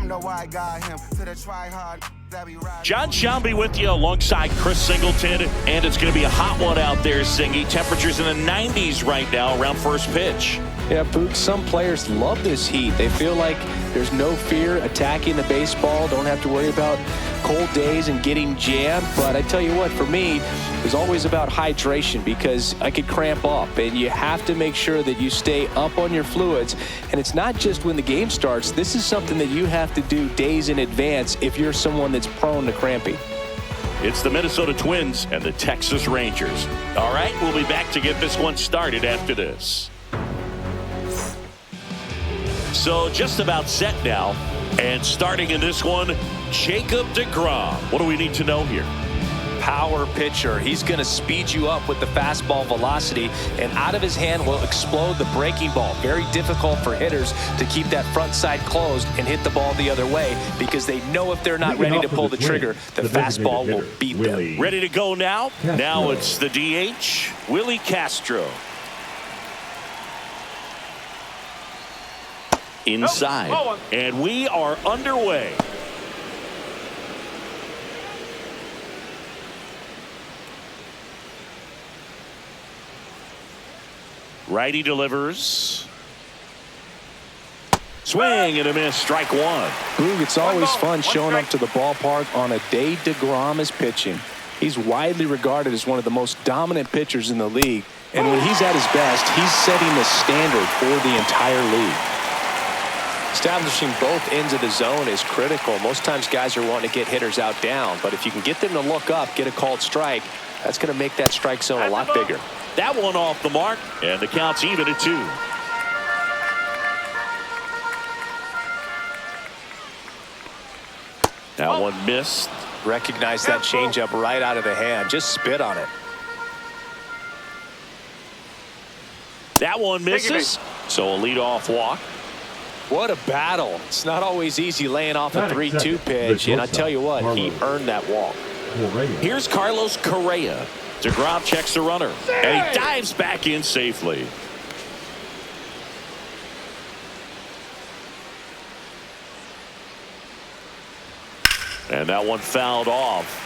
wonder why I got him to the try hard. John Shelby with you alongside Chris Singleton, and it's going to be a hot one out there, Singy. Temperatures in the 90s right now around first pitch. Yeah, Boog, some players love this heat. They feel like there's no fear attacking the baseball, don't have to worry about cold days and getting jammed. But I tell you what, for me, it's always about hydration because I could cramp up, and you have to make sure that you stay up on your fluids. And it's not just when the game starts. This is something that you have to do days in advance if you're someone that's prone to cramping. It's the Minnesota Twins and the Texas Rangers. All right, we'll be back to get this one started after this. So just about set now, and starting in this one, Jacob deGrom. What do we need to know here? Power pitcher. He's going to speed you up with the fastball velocity, and out of his hand will explode the breaking ball. Very difficult for hitters to keep that front side closed and hit the ball the other way because they know if they're not ready to pull the trigger, the fastball will beat them. Ready to go now? Now it's the DH, Willie Castro. Inside, and we are underway. Righty delivers. Swing and a miss, strike one. Boog, it's always fun showing up to the ballpark on a day deGrom is pitching. He's widely regarded as one of the most dominant pitchers in the league, and when he's at his best, he's setting the standard for the entire league. Establishing both ends of the zone is critical. Most times guys are wanting to get hitters out down, but if you can get them to look up, get a called strike, that's going to make that strike zone a lot bigger. That one off the mark, and the count's even at 2. That one missed. Recognize that changeup right out of the hand. Just spit on it. That one misses. So a leadoff walk. What a battle. It's not always easy laying off a 3-2 pitch, and I tell you what, he earned that walk. Here's Carlos Correa. deGrom checks the runner, and he dives back in safely. And that one fouled off.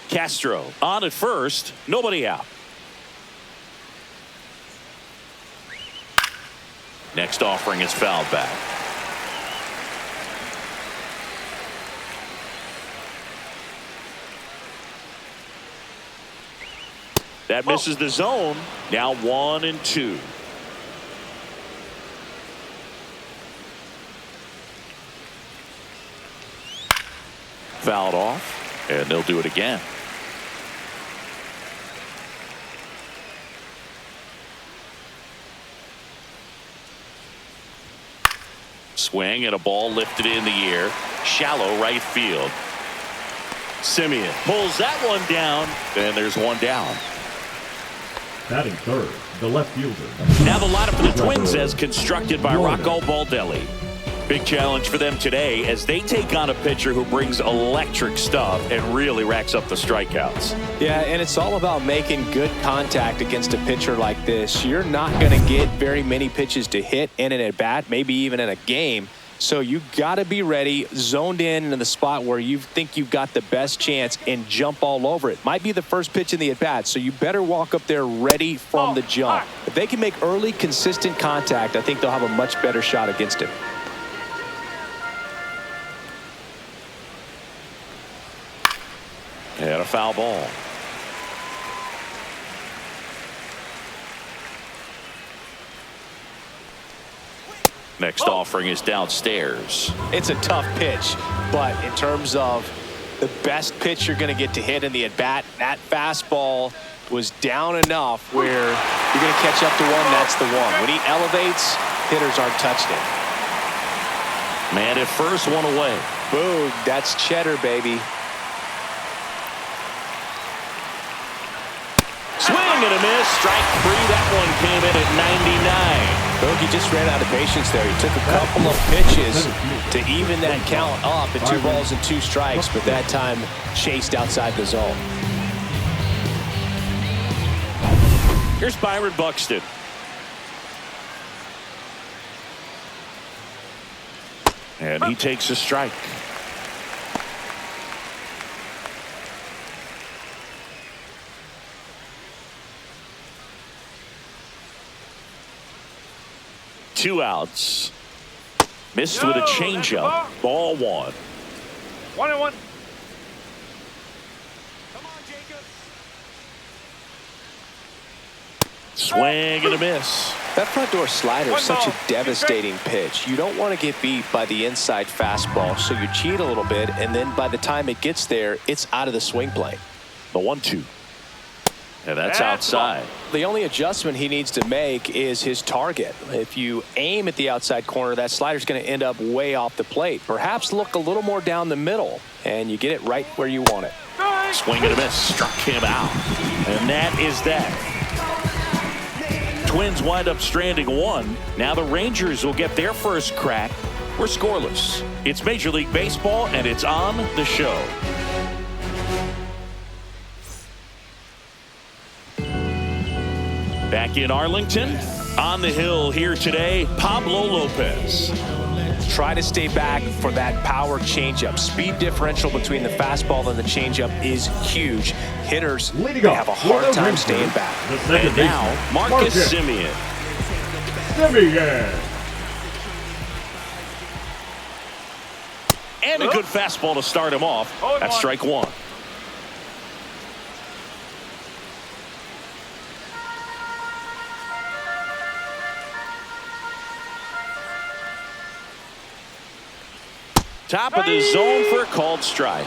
Castro on at first, nobody out. Next offering is fouled back. That misses the zone. Now 1-2. Fouled off, and they'll do it again. Swing and a ball lifted in the air. Shallow right field. Simeon pulls that one down, and there's one down. Batting third, the left fielder. Now the lineup for the Twins as constructed by Rocco Baldelli. Big challenge for them today as they take on a pitcher who brings electric stuff and really racks up the strikeouts. Yeah, and it's all about making good contact against a pitcher like this. You're not going to get very many pitches to hit in an at-bat, maybe even in a game. So you got to be ready, zoned in the spot where you think you've got the best chance and jump all over it. Might be the first pitch in the at-bat, so you better walk up there ready from the jump. If they can make early, consistent contact, I think they'll have a much better shot against him. And a foul ball. Next offering is downstairs. It's a tough pitch, but in terms of the best pitch you're going to get to hit in the at-bat, that fastball was down enough where you're going to catch up to one, that's the one. When he elevates, hitters aren't touching it. Man at first, one away. Boom, that's cheddar, baby. Swing and a miss, strike 3. That one came in at 99. Bogey just ran out of patience there. He took a couple of pitches to even that count up at 2 balls and 2 strikes, but that time chased outside the zone. Here's Byron Buxton. And he takes a strike. Two outs. Missed with a changeup. Ball one. 1-1. Swing and a miss. That front door slider is such a devastating pitch. You don't want to get beat by the inside fastball, so you cheat a little bit, and then by the time it gets there, it's out of the swing plane. The 1-2. And that's outside. The only adjustment he needs to make is his target. If you aim at the outside corner, that slider's going to end up way off the plate. Perhaps look a little more down the middle, and you get it right where you want it. Swing and a miss. Struck him out. And that is that. Twins wind up stranding one. Now the Rangers will get their first crack. We're scoreless. It's Major League Baseball, and it's on the show. Back in Arlington, on the hill here today, Pablo Lopez. Try to stay back for that power changeup. Speed differential between the fastball and the changeup is huge. Hitters have a hard time staying back. And now, Marcus Semien. And a good fastball to start him off. That's strike one. Top of the zone for a called strike.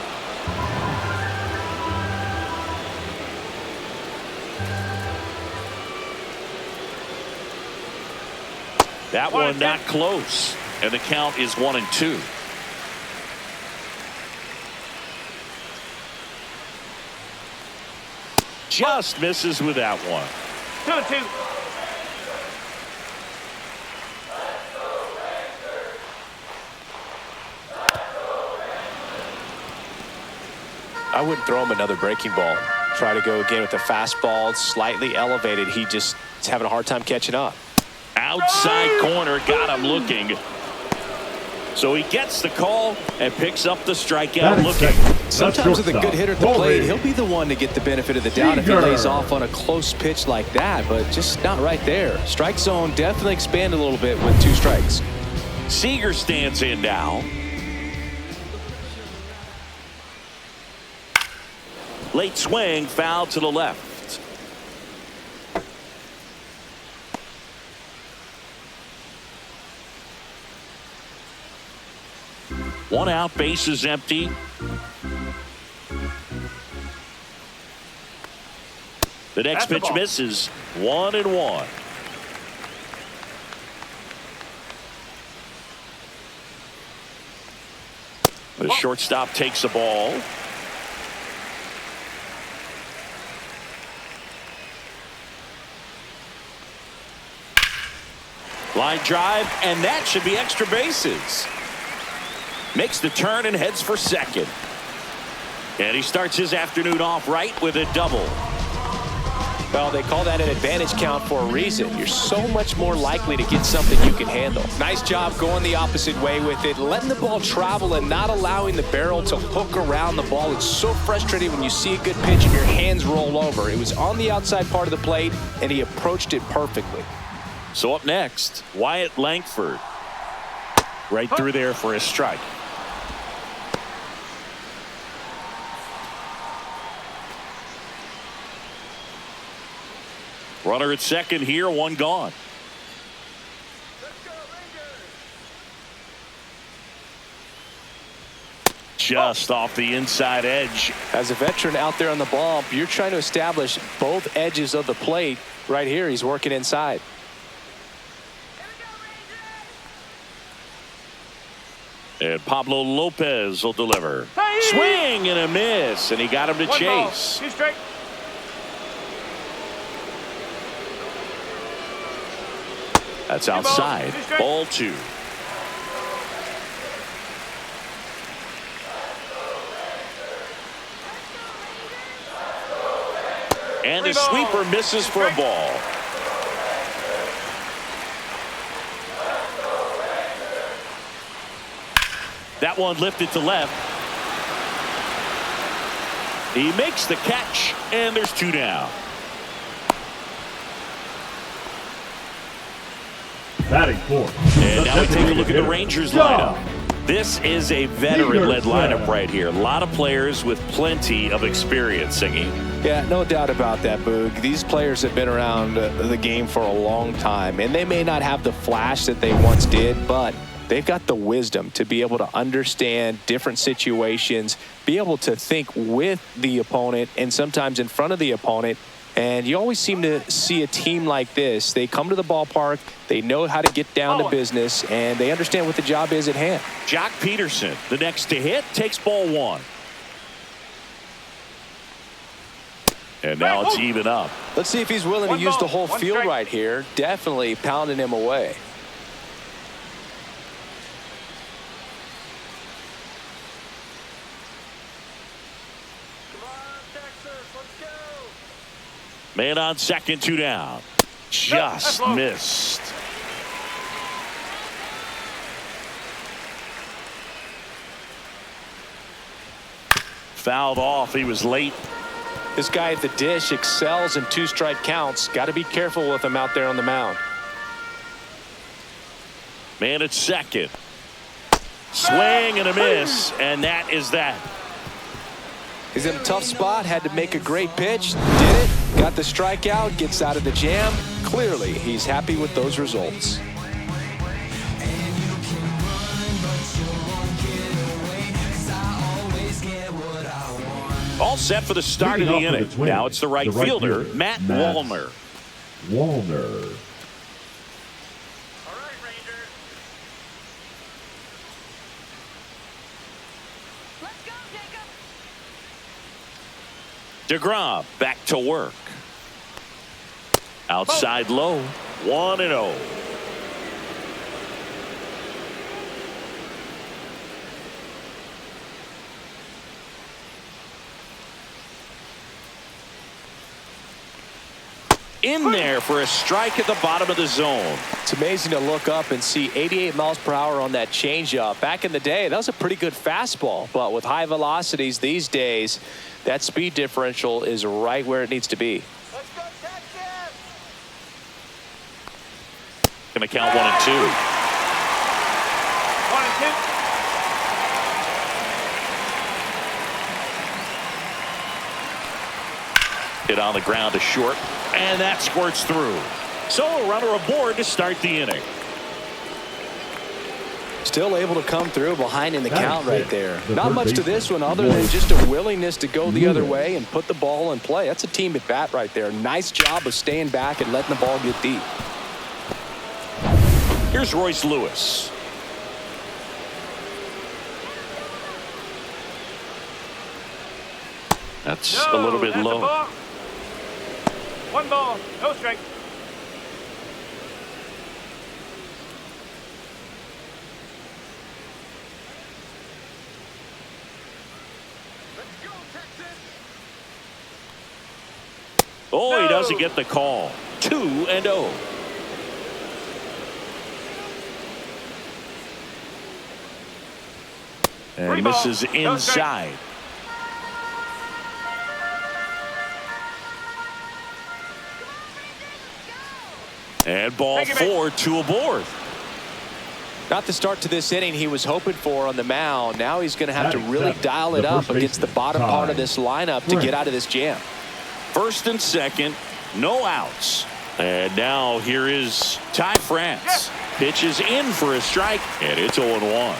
That one not close. And the count is 1-2. Just misses with that one. 2-2. I wouldn't throw him another breaking ball. Try to go again with the fastball, slightly elevated. He just is having a hard time catching up. Outside corner, got him looking. So he gets the call and picks up the strikeout looking. Sometimes with a good hitter at the plate, he'll be the one to get the benefit of the doubt if he lays off on a close pitch like that, but just not right there. Strike zone definitely expanded a little bit with 2 strikes. Seager stands in now. Late swing, foul to the left. One out, base is empty. The next pitch misses. 1-1. The shortstop takes the ball. Line drive, and that should be extra bases. Makes the turn and heads for second. And he starts his afternoon off right with a double. Well, they call that an advantage count for a reason. You're so much more likely to get something you can handle. Nice job going the opposite way with it, letting the ball travel and not allowing the barrel to hook around the ball. It's so frustrating when you see a good pitch and your hands roll over. It was on the outside part of the plate, and he approached it perfectly. So up next, Wyatt Langford. Right through there for a strike. Runner at second here, one gone. Just off the inside edge. As a veteran out there on the ball, you're trying to establish both edges of the plate. Right here, he's working inside. And Pablo Lopez will deliver. Swing and a miss, and he got him to chase. 2 strike. That's outside. Ball 2. And the sweeper misses for a ball. That one lifted to left. He makes the catch, and there's 2 down. Batting fourth. And now we take a look at the Rangers lineup. This is a veteran-led lineup right here. A lot of players with plenty of experience, Singy. Yeah, no doubt about that, Boog. These players have been around the game for a long time, and they may not have the flash that they once did, but they've got the wisdom to be able to understand different situations, be able to think with the opponent and sometimes in front of the opponent. And you always seem to see a team like this. They come to the ballpark, they know how to get down to business, and they understand what the job is at hand. Jock Peterson, the next to hit, takes ball 1. And now it's even up. Let's see if he's willing to use the whole field right here. Definitely pounding him away. Man on second, 2 down. Just missed. Fouled off. He was late. This guy at the dish excels in 2-strike counts. Got to be careful with him out there on the mound. Man at second. Swing and a miss, and that is that. He's in a tough spot, had to make a great pitch, did it, got the strikeout, gets out of the jam. Clearly, he's happy with those results. All set for the start of the inning. Now it's the right fielder, Matt Wallner. Wallner. DeGrom back to work. Outside low, 1-0. In there for a strike at the bottom of the zone. It's amazing to look up and see 88 miles per hour on that changeup. Back in the day, that was a pretty good fastball, but with high velocities these days, that speed differential is right where it needs to be. Let's go, Texas! Gonna count 1 and 2. 1 and 2. Hit on the ground to short, and that squirts through. So a runner aboard to start the inning. Still able to come through behind in the count right there. Not much to this one other than just a willingness to go the other way and put the ball in play. That's a team at bat right there. Nice job of staying back and letting the ball get deep. Here's Royce Lewis. That's a little bit low. 1 ball, no strike. Oh, he doesn't get the call. 2-0. And he misses inside. And ball 4, 2 aboard. Not the start to this inning he was hoping for on the mound. Now he's going to have to really dial it up against the bottom part of this lineup to get out of this jam. First and second, no outs. And now here is Ty France. Pitches in for a strike, and it's 0-1.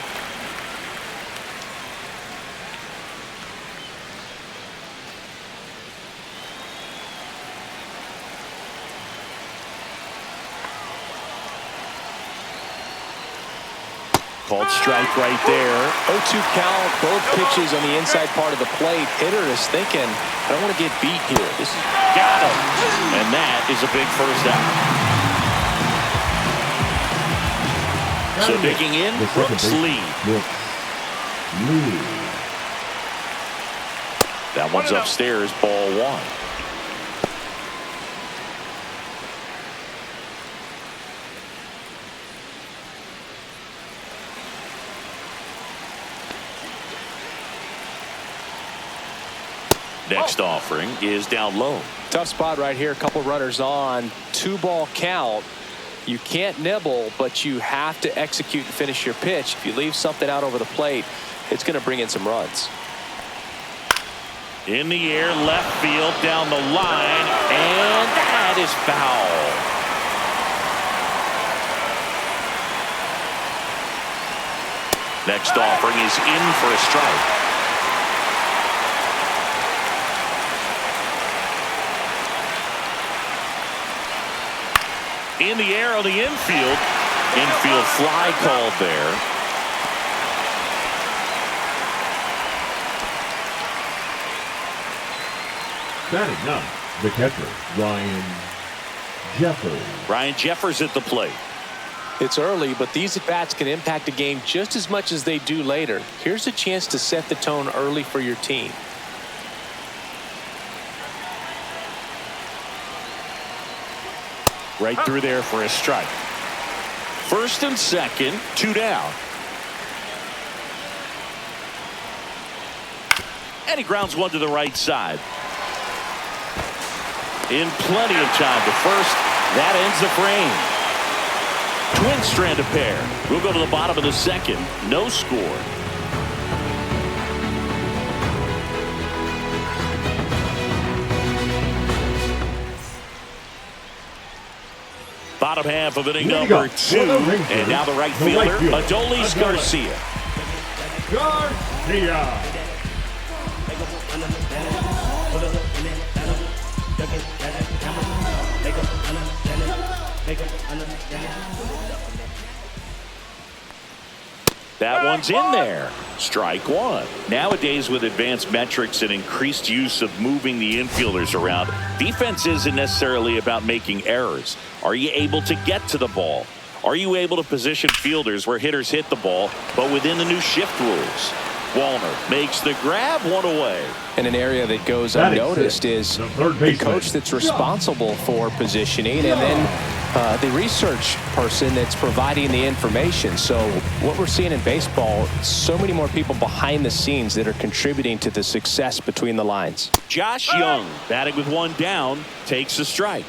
Called strike right there. 0-2 count, both pitches on the inside part of the plate. Hitter is thinking, I don't want to get beat here. This is got him. And that is a big first out. So digging in, Brooks Lee. That one's upstairs, ball 1. Next offering is down low. Tough spot right here. A couple runners on. 2-ball count. You can't nibble, but you have to execute and finish your pitch. If you leave something out over the plate, it's going to bring in some runs. In the air, left field, down the line, and that is foul. Next offering is in for a strike. In the air on the infield. Infield fly called there. Batting up, the catcher, Ryan Jeffers. Ryan Jeffers at the plate. It's early, but these at-bats can impact a game just as much as they do later. Here's a chance to set the tone early for your team. Right through there for a strike. First and second, 2 down. And he grounds one to the right side. In plenty of time to first. That ends the frame. Twin strand of pair. We'll go to the bottom of the second. No score. Bottom half of inning number 2. And now the right fielder, Adolis Garcia. That one's in there. Strike one. Nowadays, with advanced metrics and increased use of moving the infielders around, defense isn't necessarily about making errors. Are you able to get to the ball? Are you able to position fielders where hitters hit the ball, but within the new shift rules? Wallner makes the grab, one away. And an area that goes unnoticed is the coach that's responsible for positioning, and then the research person that's providing the information. So what we're seeing in baseball, so many more people behind the scenes that are contributing to the success between the lines. Josh Young, batting with one down, takes a strike.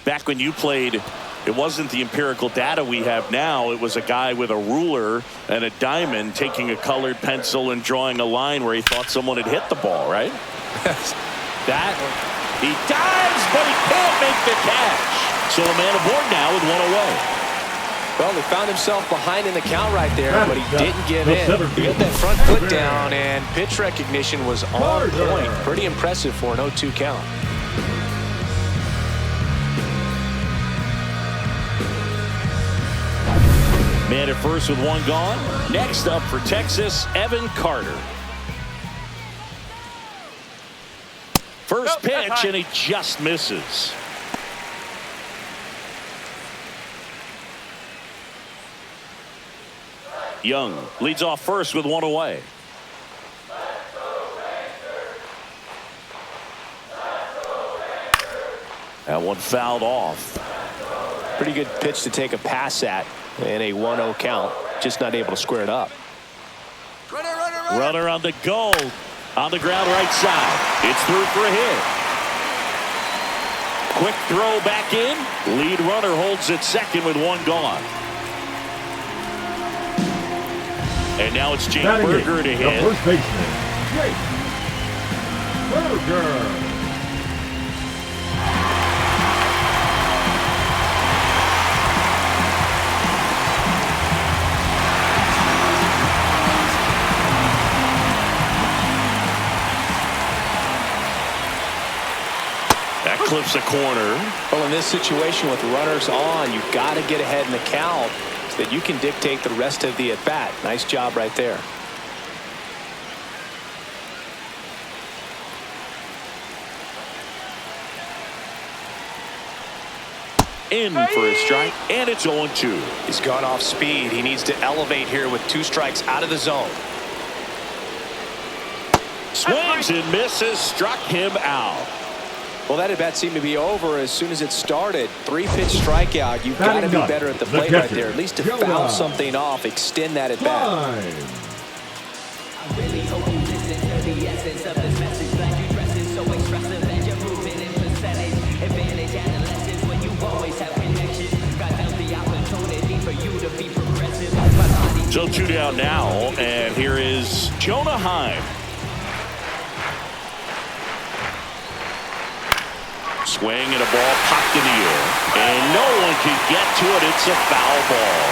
Back when you played, it wasn't the empirical data we have now. It was a guy with a ruler and a diamond taking a colored pencil and drawing a line where he thought someone had hit the ball, right? That, he dives, but he can't make the catch. So a man aboard now with one away. Well, he found himself behind in the count right there, but he didn't give in. He got that front foot down, and pitch recognition was on point. Pretty impressive for an 0-2 count. Man at first with one gone. Next up for Texas, Evan Carter. First pitch, and he just misses. Young leads off first with one away. That one fouled off. Pretty good pitch to take a pass at in a 1-0 count. Just not able to square it up. Runner on the go. On the ground right side. It's through for a hit. Quick throw back in. Lead runner holds at second with one gone. And now it's Jake Berger to hit. The first baseman, Jake Berger. That clips a corner. Well, in this situation with runners on, you've got to get ahead in the count so that you can dictate the rest of the at-bat. Nice job right there. In for a strike, and it's 0-2. He's gone off speed. He needs to elevate here with 2 strikes out of the zone. Swings and misses, struck him out. Well, that at bat seemed to be over as soon as it started. 3-pitch strikeout. You've got to be better at the plate right there, at least to foul something off, extend that at bat. I really hope you listen to the essence of this message. Like you dressing so expressive and you're moving in percentage. Advantage adolescence when you always have connection. Got healthy opportunity for you to be progressive. So 2 down now, and here is Jonah Heim. Swing and a ball popped in the air, and no one can get to it. It's a foul ball.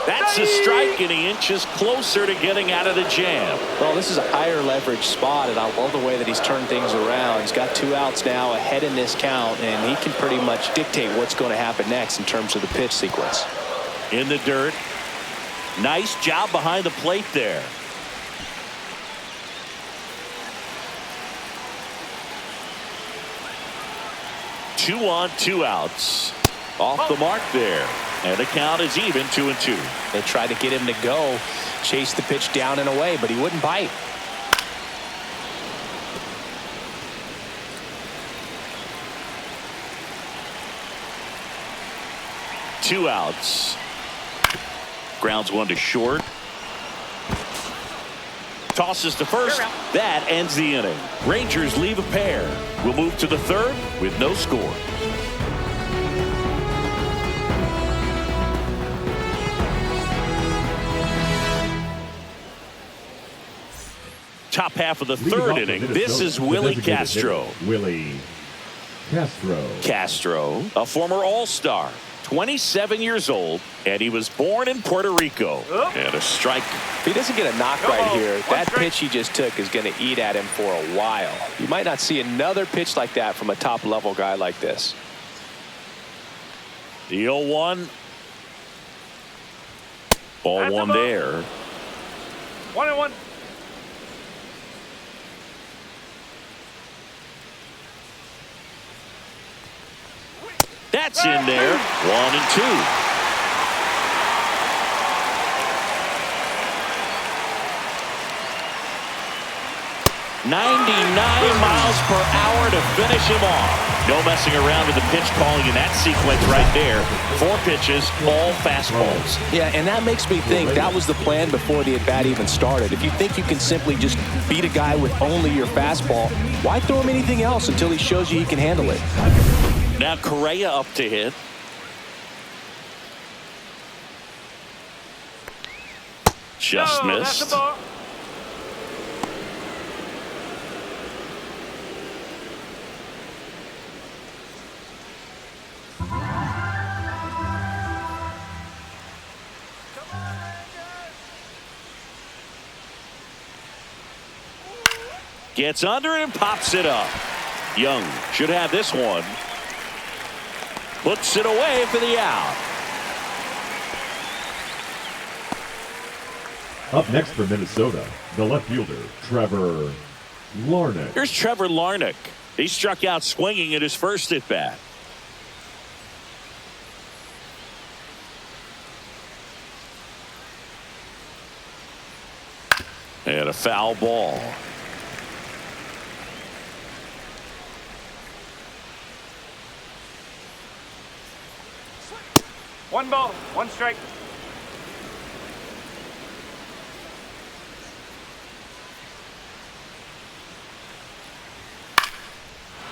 That's a strike, and he inches closer to getting out of the jam. Well, this is a higher leverage spot, and I love the way that he's turned things around. He's got 2 outs now ahead in this count, and he can pretty much dictate what's going to happen next in terms of the pitch sequence. In the dirt. Nice job behind the plate there. Two on, 2 outs. Off the mark there. And the count is even, 2-2. They tried to get him to go, chase the pitch down and away, but he wouldn't bite. Two outs. Grounds one to short. Tosses to first. That ends the inning. Rangers leave a pair. We'll move to the third with no score. Top half of the third inning. This is Willie Castro. Willie Castro. Castro, a former All-Star, 27 years old, and he was born in Puerto Rico. And a strike. If he doesn't get a knock right here, that pitch he just took is going to eat at him for a while. You might not see another pitch like that from a top-level guy like this. The 0-1. Ball one there. 1-1. That's in there. 1-2. 99 miles per hour to finish him off. No messing around with the pitch calling in that sequence right there. 4 pitches, all fastballs. Yeah, and that makes me think that was the plan before the at-bat even started. If you think you can simply just beat a guy with only your fastball, why throw him anything else until he shows you he can handle it? Now Correa up to hit. Just missed. That's the ball. Gets under it and pops it up. Young should have this one. Puts it away for the out. Up next for Minnesota, the left fielder, Trevor Larnach. Here's Trevor Larnach. He struck out swinging at his first at bat. And a foul ball. One ball, 1 strike.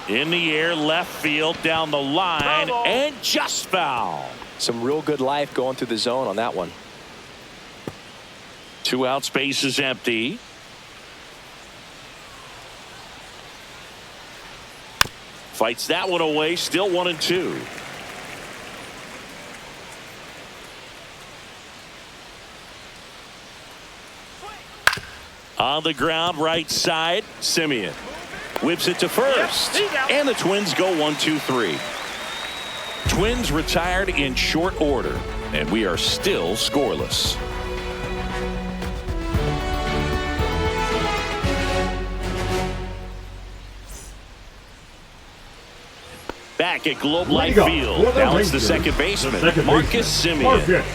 In the air, left field, down the line, and just foul. Some real good life going through the zone on that one. 2 out, space is empty. Fights that one away, still 1-2. On the ground, right side, Simeon whips it to first, and the Twins go 1-2-3. Twins retired in short order, and we are still scoreless. back at Globe Life Leading up Field. for the Now it's the Rangers, second baseman, second Marcus baseman, Semien. Marcus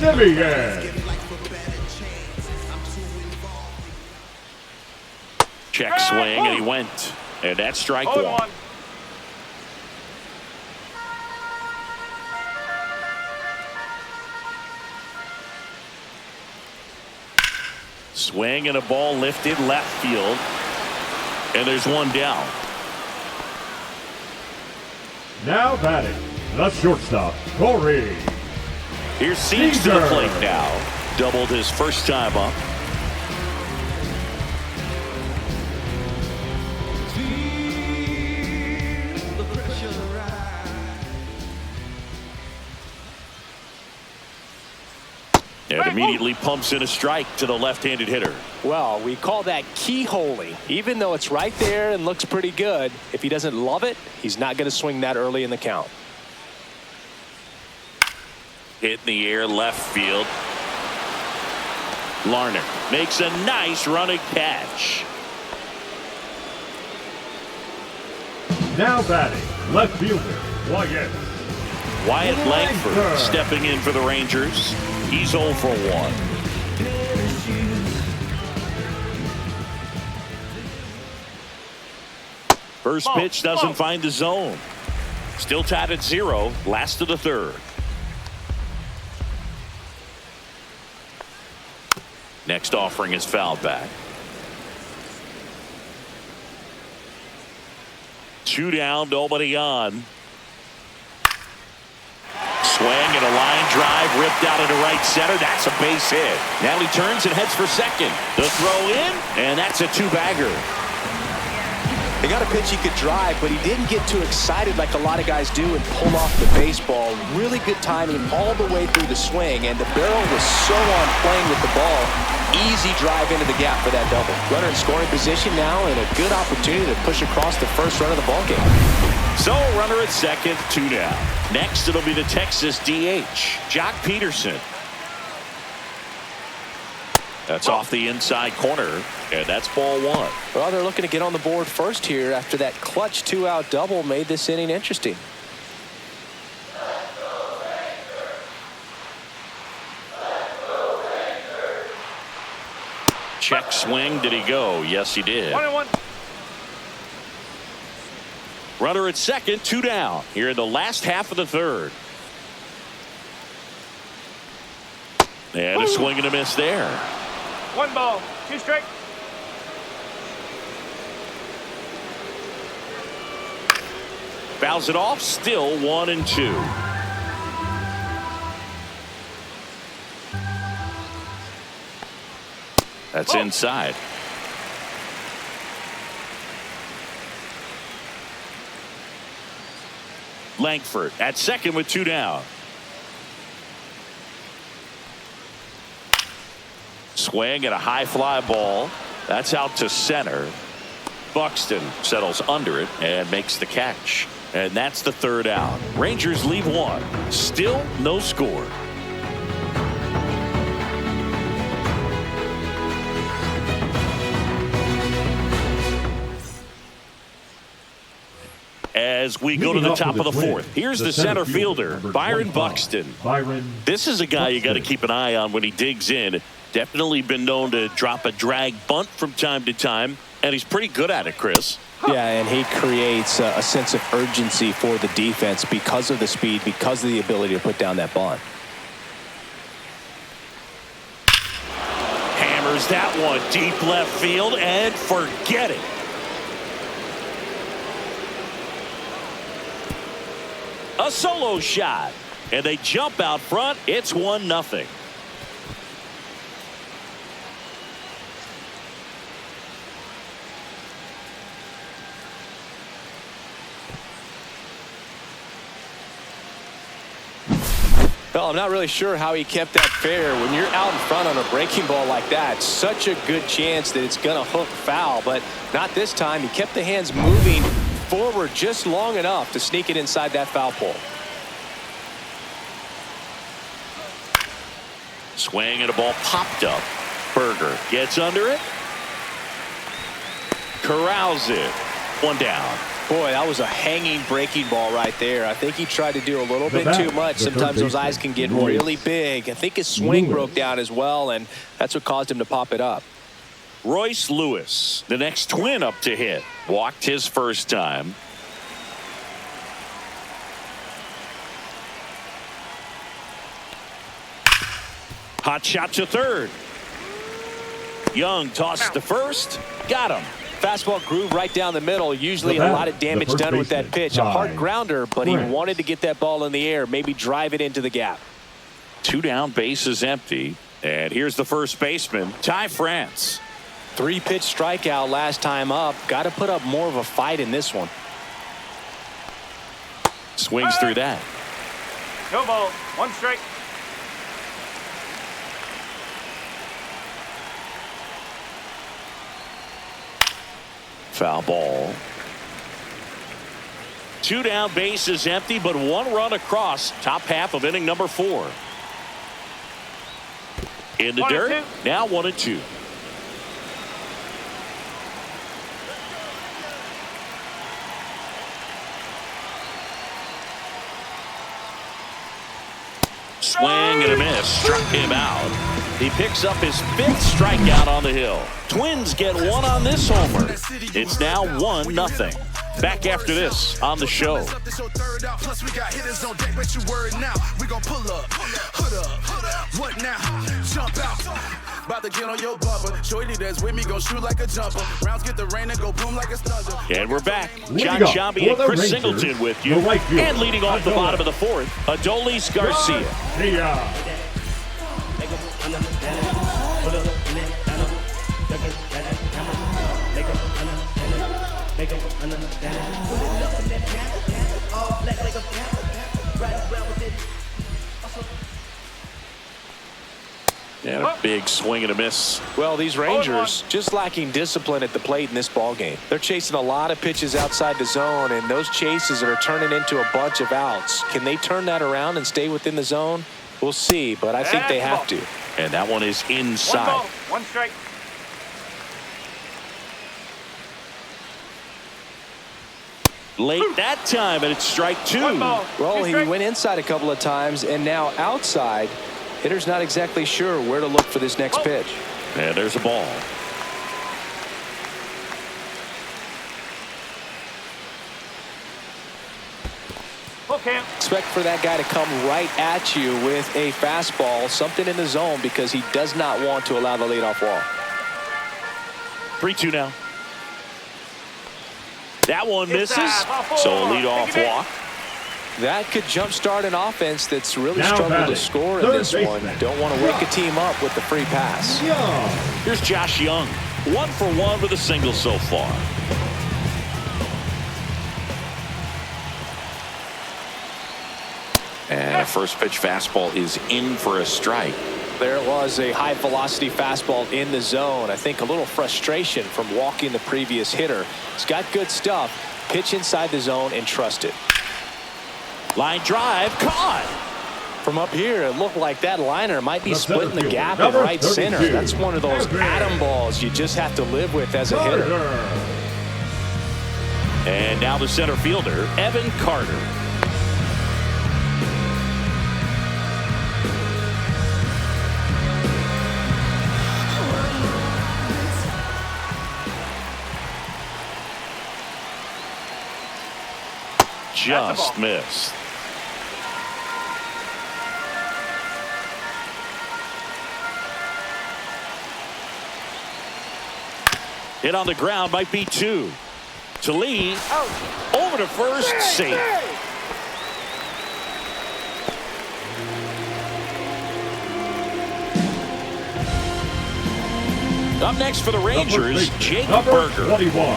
Semien. Check swing, and he went. And that's strike 0-1. one. Swing and a ball lifted left field. And there's one down. Now batting, the shortstop, Corey. Here's Seams to the Seager. plate now. Doubled his first time up. And immediately pumps in a strike to the left-handed hitter. Well, we call that keyholing. Even though it's right there and looks pretty good, if he doesn't love it, he's not going to swing that early in the count. Hit in the air left field. Larner makes a nice running catch. Now batting, left fielder, Wyatt. Wyatt Langford stepping in for the Rangers. He's 0 for 1. First pitch doesn't find the zone. Still tied at 0. Last of the third. Next offering is fouled back. 2 down, nobody on. Swing and a line drive ripped out into right center. That's a base hit. Now he turns and heads for second. The throw in, and that's a 2-bagger. They got a pitch he could drive, but he didn't get too excited like a lot of guys do and pull off the baseball. Really good timing all the way through the swing, and the barrel was so on playing with the ball. Easy drive into the gap for that double. Runner in scoring position now, and a good opportunity to push across the first run of the ballgame. So runner at second, 2 down. Next it'll be the Texas DH, Jock Peterson. That's off the inside corner, and that's ball 1. Well, they're looking to get on the board first here after that clutch 2-out double made this inning interesting. Check swing, did he go? Yes, he did. 1-1. Runner at second, 2 down. Here in the last half of the third. And a swing and a miss there. 1 ball, 2 strike. Fouls it off, still 1-2. That's inside. Langford at second with 2 down. Swing and a high fly ball. That's out to center. Buxton settles under it and makes the catch. And that's the 3rd out. Rangers leave 1. Still no score. As we go to the top of the 4th, here's the center fielder, Byron Buxton. This is a guy you got to keep an eye on when he digs in. Definitely been known to drop a drag bunt from time to time, and he's pretty good at it, Chris. Yeah, and he creates a sense of urgency for the defense because of the speed, because of the ability to put down that bunt. Hammers that one deep left field, and forget it. A solo shot, and they jump out front. It's 1-0. Well, I'm not really sure how he kept that fair. When you're out in front on a breaking ball like that, such a good chance that it's going to hook foul, but not this time. He kept the hands moving forward just long enough to sneak it inside that foul pole. Swing and a ball popped up. Berger gets under it. Corrals it. 1 down. Boy, that was a hanging breaking ball right there. I think he tried to do a little bit too much. Sometimes those eyes can get really big. I think his swing broke down as well, and that's what caused him to pop it up. Royce Lewis, the next twin up to hit. Walked his first time. Hot shot to third. Young tosses to first. Got him. Fastball groove right down the middle. Usually a lot of damage done with that pitch. A hard grounder, but he wanted to get that ball in the air, maybe drive it into the gap. 2 down, bases empty. And here's the first baseman, Ty France. 3-pitch strikeout last time up. Got to put up more of a fight in this one. Swings through that. No ball. 1 strike. Foul ball. 2 down, bases empty, but 1 run across. Top half of inning number 4. In the dirt. Now 1-2. Swing and a miss. Struck him out. He picks up his 5th strikeout on the hill. Twins get 1 on this homer. It's now 1-0. Back after this on the show. Plus we got hitters on deck, but you word now. We gon' pull up, hood up. What now? Jump out. About to get on your bumper. Shorty that's with me gon' shoot like a jumper. Rounds get the rain and go boom like a thunder. And we're back. John Shambi and Chris Singleton with you. And leading off the bottom of the 4th, Adolis Garcia. And a big swing and a miss. Well, these Rangers just lacking discipline at the plate in this ball game. They're chasing a lot of pitches outside the zone, and those chases are turning into a bunch of outs. Can they turn that around and stay within the zone? We'll see, but I think they have to. And that one is inside. 1 ball. 1 strike. Late that time, and it's strike 2. 1 ball. Well, he went inside a couple of times, and now outside. Hitter's not exactly sure where to look for this next pitch. And there's a ball. Okay. Expect for that guy to come right at you with a fastball, something in the zone, because he does not want to allow the leadoff walk. 3-2 now. That one misses. So a leadoff walk. That could jumpstart an offense that's really struggled to score in this one. Don't want to wake a team up with the free pass. Here's Josh Young. 1 for 1 with a single so far. And a first pitch fastball is in for a strike. There was a high velocity fastball in the zone. I think a little frustration from walking the previous hitter. He's got good stuff. Pitch inside the zone and trust it. Line drive caught. From up here, it looked like that liner might be splitting the gap in right center. That's one of those atom balls you just have to live with as a hitter. And now the center fielder, Evan Carter. Just missed. Hit on the ground, might be 2. To Lee, over to first, safe. Up next for the Rangers, Jake Berger.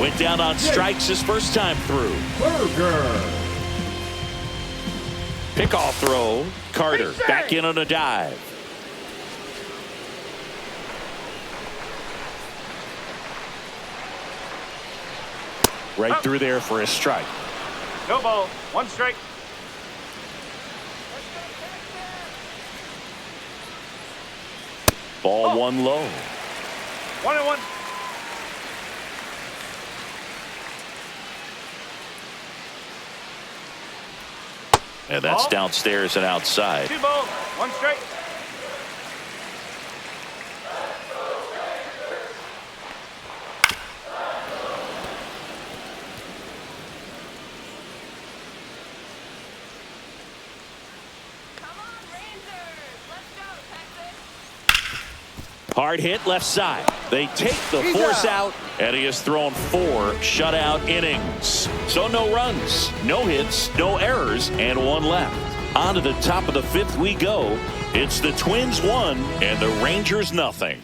Went down on strikes his first time through. Pickoff throw. Carter back in on a dive. Right through there for a strike. No ball. 1 strike. Ball 1 low. 1-1. And that's Ball. downstairs and outside. 2 balls, 1 strike. Hard hit left side. They take the force out, and he has thrown 4 shutout innings. So no runs, no hits, no errors, and 1 left. On to the top of the 5th we go. It's the Twins 1 and the Rangers nothing.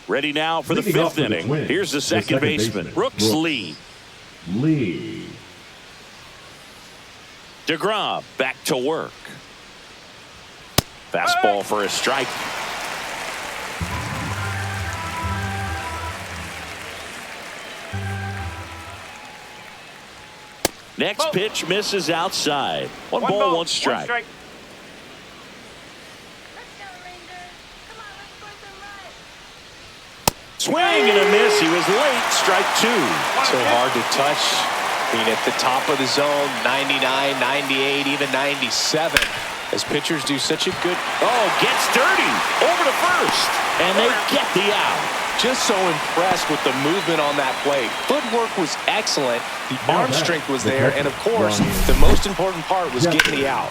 Ready now for the Leading off 5th for the inning. Twins, Here's the second baseman, Brooks Lee. DeGrom back to work. Fastball for a strike. Next pitch misses outside. 1 ball, 1 strike. 1 strike. Swing and a miss. He was late. Strike 2. So hard to touch. Being at the top of the zone, 99, 98, even 97. As pitchers do such a good. Oh, gets dirty. Over to first. And they get the out. Just so impressed with the movement on that play. Footwork was excellent. The arm strength was there. And, of course, the most important part was getting the out.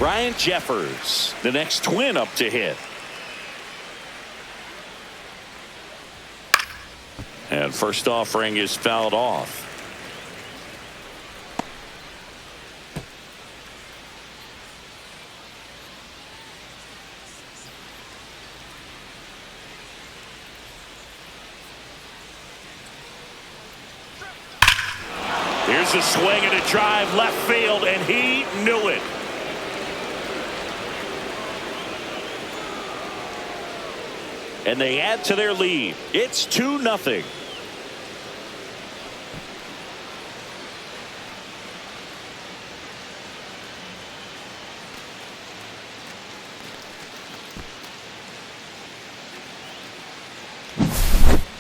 Ryan Jeffers, the next Twin up to hit. And first offering is fouled off. Here's a swing and a drive left field, and he knew it. And they add to their lead. It's 2-0.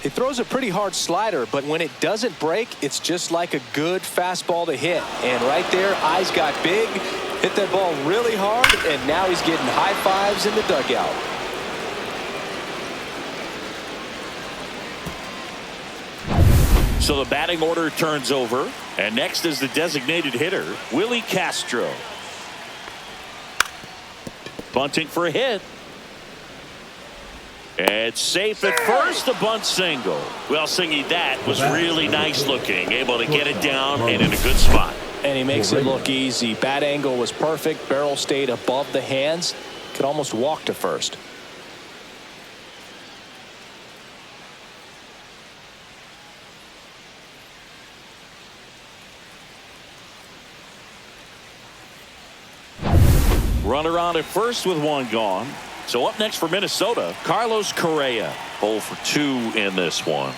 He throws a pretty hard slider, but when it doesn't break, it's just like a good fastball to hit. And right there, eyes got big, hit that ball really hard, and now he's getting high fives in the dugout. So the batting order turns over, and next is the designated hitter, Willie Castro. Bunting for a hit. It's safe at first, a bunt single. Well, Singy, that was really nice looking, able to get it down and in a good spot. And he makes it look easy. Bat angle was perfect. Barrel stayed above the hands. Could almost walk to first. Runner on at first with 1 gone. So up next for Minnesota, Carlos Correa. 0 for 2 in this one.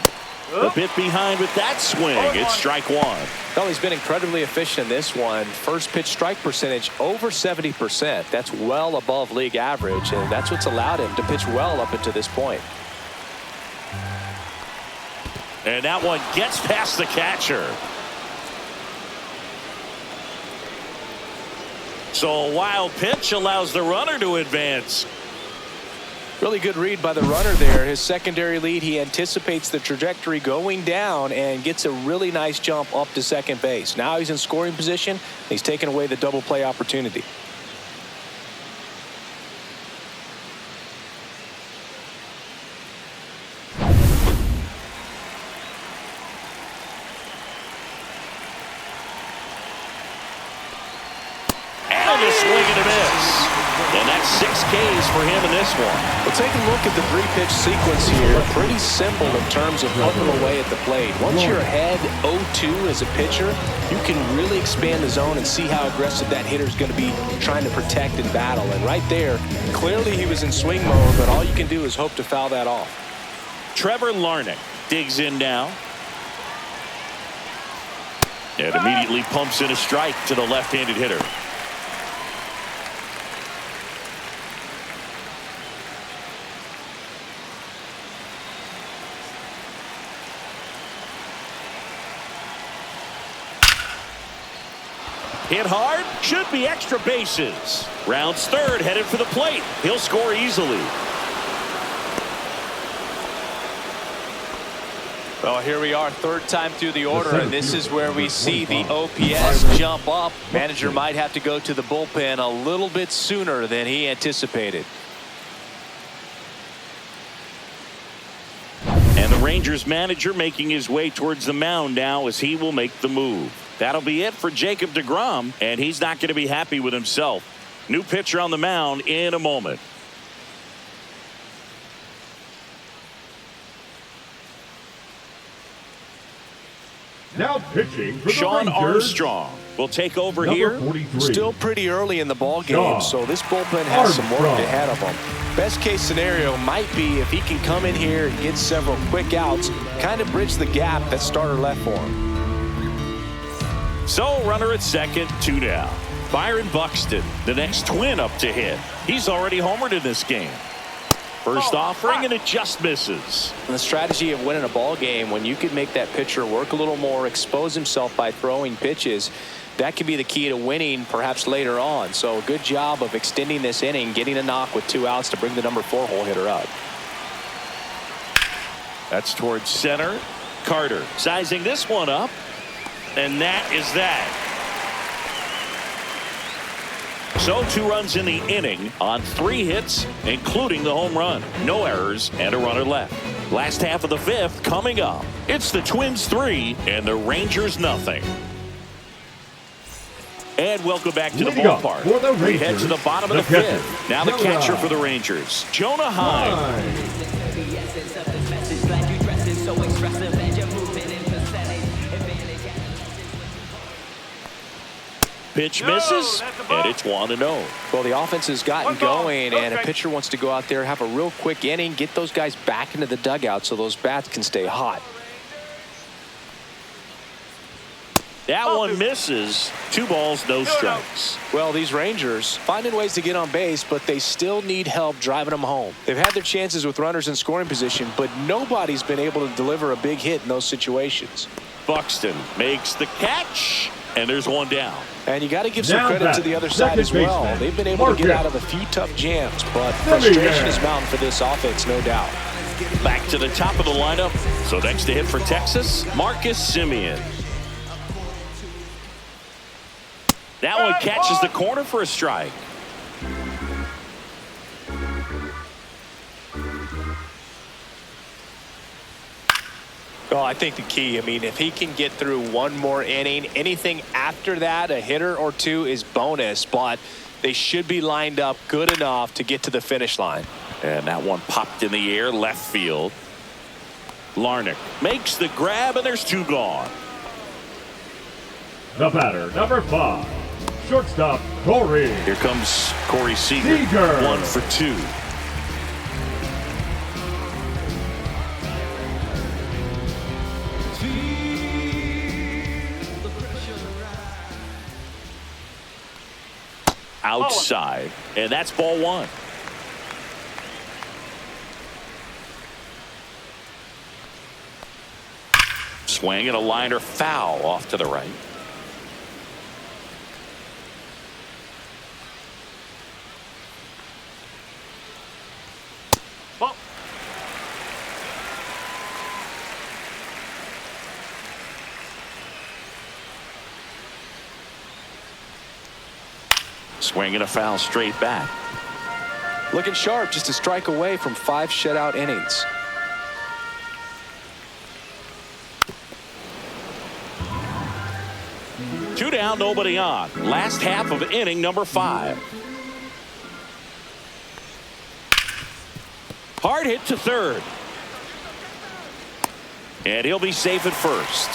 A bit behind with that swing. It's strike 1. Well, he's been incredibly efficient in this one. First pitch strike percentage over 70%. That's well above league average, and that's what's allowed him to pitch well up until this point. And that one gets past the catcher. So a wild pitch allows the runner to advance. Really good read by the runner there. His secondary lead, he anticipates the trajectory going down and gets a really nice jump up to second base. Now he's in scoring position. He's taken away the double play opportunity. And a swing and a miss. And that's 6 Ks for him in this one. Well, take a look at the 3-pitch sequence here. Pretty simple in terms of putting them away at the plate. Once you're ahead 0-2 as a pitcher, you can really expand the zone and see how aggressive that hitter is going to be trying to protect and battle. And right there, clearly he was in swing mode, but all you can do is hope to foul that off. Trevor Larnach digs in now. And immediately pumps in a strike to the left-handed hitter. Hit hard, should be extra bases. Rounds third, headed for the plate. He'll score easily. Well, here we are, third time through the order, and this is where we see the OPS jump up. Manager might have to go to the bullpen a little bit sooner than he anticipated. And the Rangers manager making his way towards the mound now as he will make the move. That'll be it for Jacob deGrom, and he's not going to be happy with himself. New pitcher on the mound in a moment. Now pitching for the Sean Rangers, Armstrong will take over number here. 43. Still pretty early in the ball game, Sean so this bullpen has some work Armstrong. ahead of them. Best case scenario might be if he can come in here and get several quick outs, kind of bridge the gap that starter left for him. So runner at second, 2 down. Byron Buxton, the next Twin up to hit. He's already homered in this game. First offering, and it just misses. And the strategy of winning a ball game, when you can make that pitcher work a little more, expose himself by throwing pitches, that can be the key to winning perhaps later on. So a good job of extending this inning, getting a knock with 2 outs to bring the number 4 hole hitter up. That's towards center. Carter sizing this one up, and that is that. So 2 runs in the inning on 3 hits, including the home run. No errors and a runner left. Last half of the 5th coming up. It's the Twins 3 and the Rangers nothing. And welcome back to the ballpark. For the We head Rangers, to the bottom of the the catcher, 5th. Now the Jonah catcher for the Rangers, Jonah Heim. The essence of this message, glad you dress is so expressive and you're moving in percentage. Advantage Pitch No, misses, that's a ball. and it's 1-0. Well, the offense has gotten 1 ball, going, no and a strike. pitcher wants to go out there, have a real quick inning, get those guys back into the dugout so those bats can stay hot. That one misses. 2 balls, no strikes. Well, these Rangers finding ways to get on base, but they still need help driving them home. They've had their chances with runners in scoring position, but nobody's been able to deliver a big hit in those situations. Buxton makes the catch, and there's 1 down. And you got to give some Now credit to the other side second as well. baseman, They've been able to get Marcus. out of a few tough jams, but There. frustration is mounting for this offense, no doubt. Back to the top of the lineup. So next to hit for Texas, Marcus Semien. That one catches the corner for a strike. Well, I think the key, if he can get through 1 more inning, anything after that, a hitter or 2 is bonus, but they should be lined up good enough to get to the finish line. And that one popped in the air, left field. Larnach makes the grab, and there's 2 gone. The batter, number 5, shortstop Corey. Here comes Corey Seager. Seager. 1 for 2. Outside, and that's ball 1. Swing and a liner foul off to the right. Ball. Swing and a foul straight back. Looking sharp, just a strike away from 5 shutout innings. Two down, nobody on. Last half of inning number 5. Hard hit to third. And he'll be safe at first.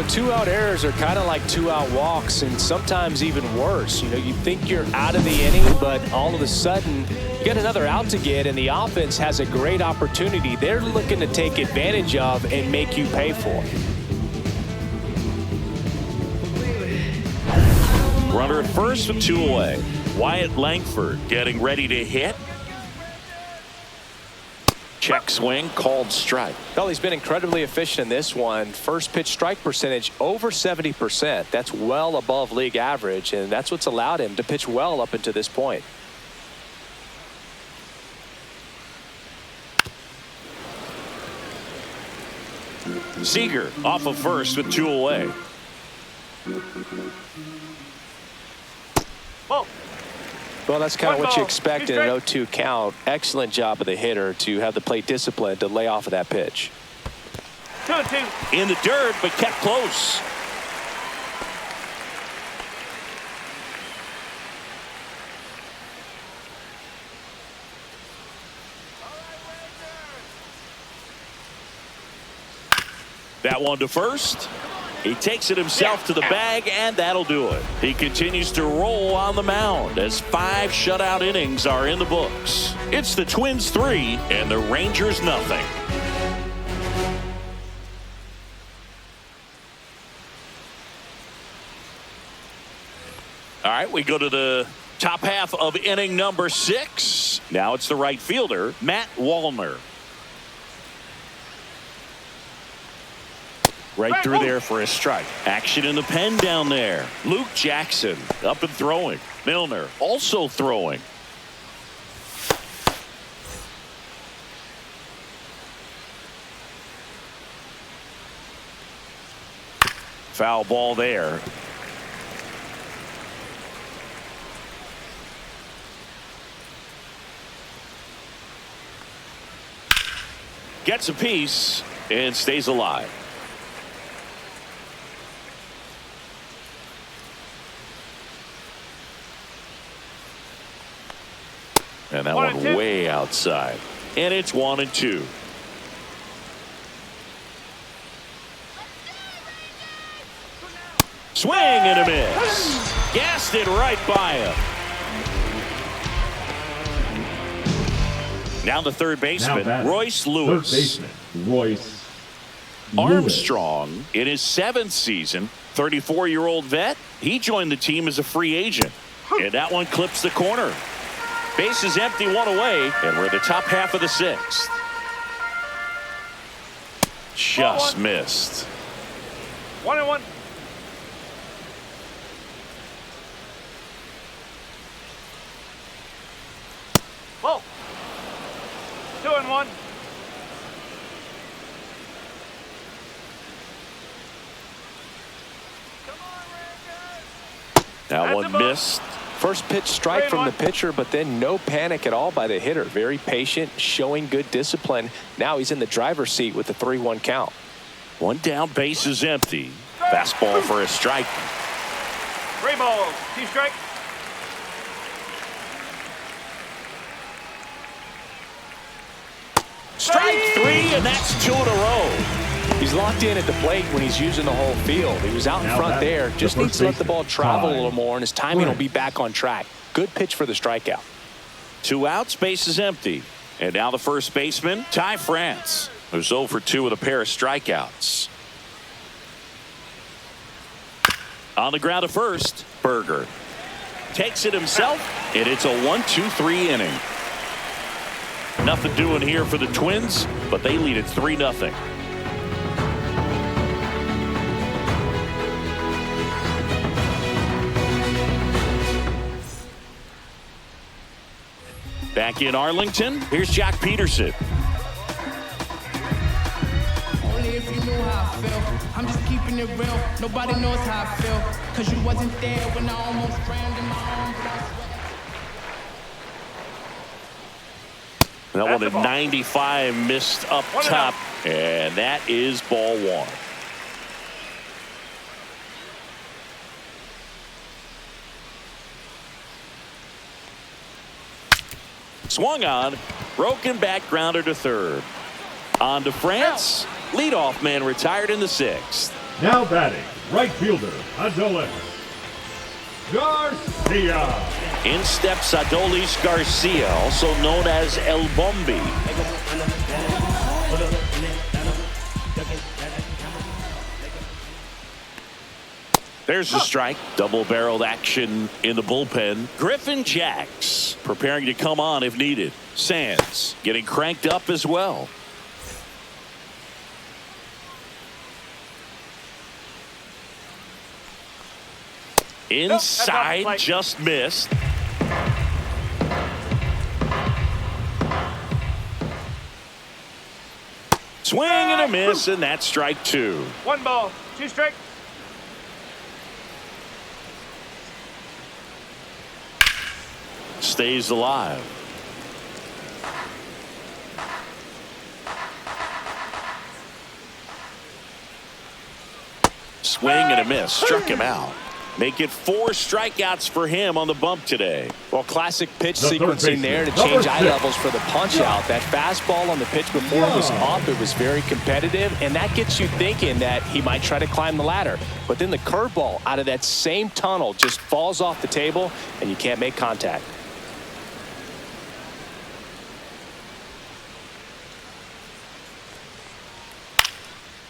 2-out errors are kind of like 2-out walks, and sometimes even worse. You think you're out of the inning, but all of a sudden you got another out to get, and the offense has a great opportunity they're looking to take advantage of and make you pay for. Runner at first with 2 away. Wyatt Langford getting ready to hit. Check swing, called strike. Well, he's been incredibly efficient in this one. First pitch strike percentage over 70%. That's well above league average, and that's what's allowed him to pitch well up until this point. Seager off of first with 2 away. Ball. Well, that's kind of One what you ball, expect two in an strikes. 0-2 count. Excellent job of the hitter to have the plate discipline to lay off of that pitch. 2-2. In the dirt, but kept close. That one to first. He takes it himself to the bag, and that'll do it. He continues to roll on the mound as 5 shutout innings are in the books. It's the Twins 3 and the Rangers nothing. All right, we go to the top half of inning number 6. Now it's the right fielder, Matt Wallner. Right through there for a strike. Action in the pen down there. Luke Jackson up and throwing. Milner also throwing. Foul ball there. Gets a piece and stays alive. And that one way outside. And it's 1-2. Swing and a miss. Gassed it right by him. Now the third baseman, Royce Lewis. Third baseman, Royce Armstrong in his 7th season, 34-year-old vet. He joined the team as a free agent. And that one clips the corner. Bases empty, 1 away, and we're in the top half of the 6th. Just missed. 1-1. Ball. 2-1. That one missed. First pitch strike from the pitcher, but then no panic at all by the hitter. Very patient, showing good discipline. Now he's in the driver's seat with the 3-1 count. 1 down, base is empty. Fastball for a strike. 3 balls, 2 strikes. Strike 3, and that's 2 in a row. He's locked in at the plate when he's using the whole field. He was out in front there. Just needs to let the ball travel a little more, and his timing will be back on track. Good pitch for the strikeout. 2 outs, base is empty. And now the first baseman, Ty France, who's 0 for 2 with a pair of strikeouts. On the ground to first, Berger takes it himself, and it's a 1-2-3 inning. Nothing doing here for the Twins, but they lead it 3-0. Back in Arlington, here's Jock Peterson. Only if you knew how I feel. I'm just keeping it real. Nobody knows how I feel. Cause you wasn't there when I almost drowned in my arms. That one at 95 missed up top, and that is ball 1. Swung on, broken back grounder to third. On to France, leadoff man retired in the 6th. Now batting, right fielder, Adolis Garcia. In steps Adolis Garcia, also known as El Bombi. There's the strike. Double-barreled action in the bullpen. Griffin Jacks preparing to come on if needed. Sands getting cranked up as well. Inside, just missed. Swing and a miss, and that's strike 2. 1 ball, 2 strikes. Stays alive. Swing and a miss. Struck him out. Make it 4 strikeouts for him on the bump today. Well, classic pitch sequencing there to change eye levels for the punch out. That fastball on the pitch before was up. It was very competitive, and that gets you thinking that he might try to climb the ladder. But then the curveball out of that same tunnel just falls off the table, and you can't make contact.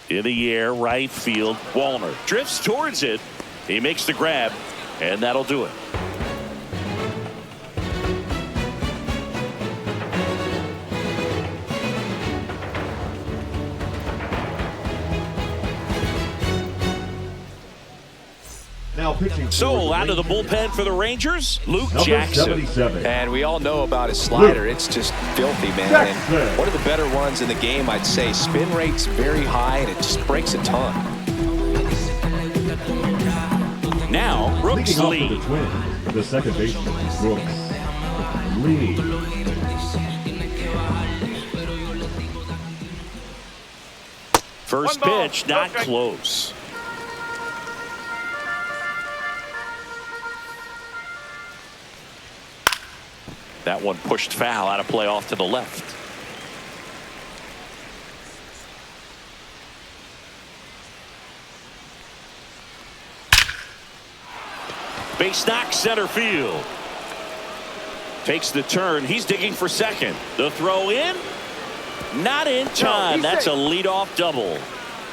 In the air, right field. Wallner drifts towards it. He makes the grab, and that'll do it. Now pitching. So out of the bullpen for the Rangers, Luke Jackson. 77. And we all know about his slider. It's just filthy, man. And one of the better ones in the game, I'd say. Spin rate's very high, and it just breaks a ton. Now, Brooks Leading Lee. off for the Twins, the second baseman, Brooks Lee. First pitch, not close. That one pushed foul, out of play off to the left. Base knock, center field. Takes the turn. He's digging for second. The throw in. Not in time. That's a leadoff double.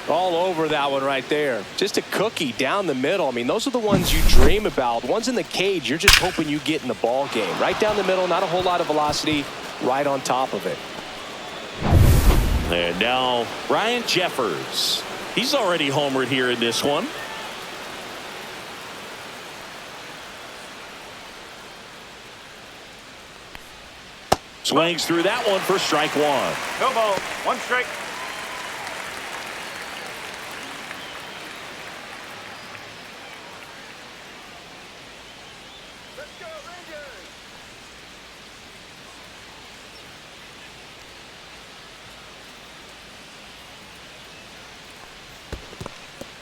All over that one right there. Just a cookie down the middle. I mean, those are the ones you dream about. Ones in the cage, you're just hoping you get in the ball game. Right down the middle, not a whole lot of velocity, right on top of it. And now Ryan Jeffers. He's already homered here in this one. Swings through that one for strike 1. No ball, 1 strike. Let's go, Rangers!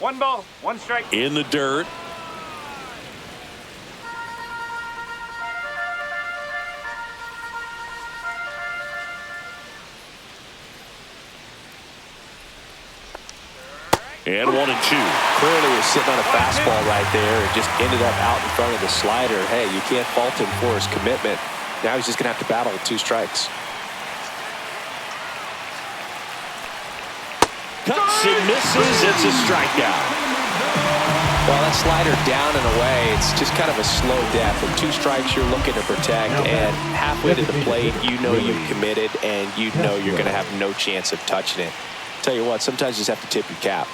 One ball, 1 strike. In the dirt. And 1 and 2. Clearly was sitting on a fastball right there and just ended up out in front of the slider. Hey, you can't fault him for his commitment. Now he's just going to have to battle with 2 strikes. Cuts and misses. It's a strikeout. Well, that slider down and away, it's just kind of a slow death. With 2 strikes, you're looking to protect, and halfway to the plate, you know you've committed, and you know you're going to have no chance of touching it. Tell you what, sometimes you just have to tip your cap.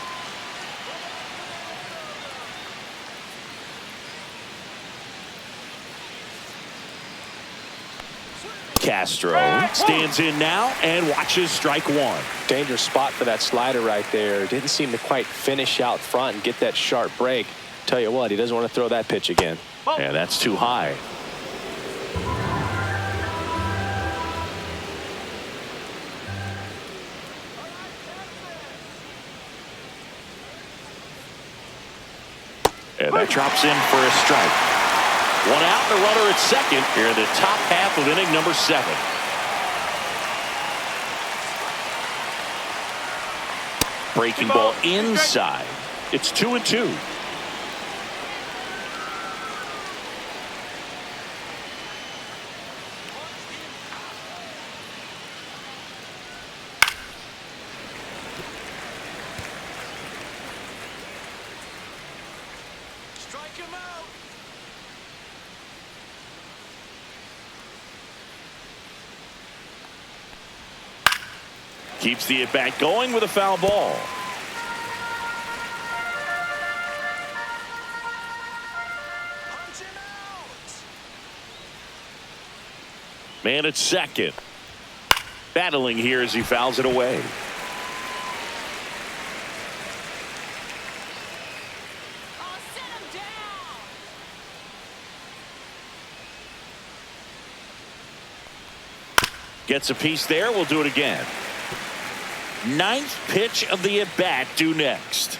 Castro stands in now and watches strike 1. Dangerous spot for that slider right there. Didn't seem to quite finish out front and get that sharp break. Tell you what, he doesn't want to throw that pitch again. Yeah, that's too high. And that drops in for a strike. 1 out and a runner at second here in the top half of inning number 7. Breaking ball inside. It's 2 and 2. Keeps the at-bat going with a foul ball. Man at second. Battling here as he fouls it away. Gets a piece there. We'll do it again. Ninth pitch of the at-bat due next.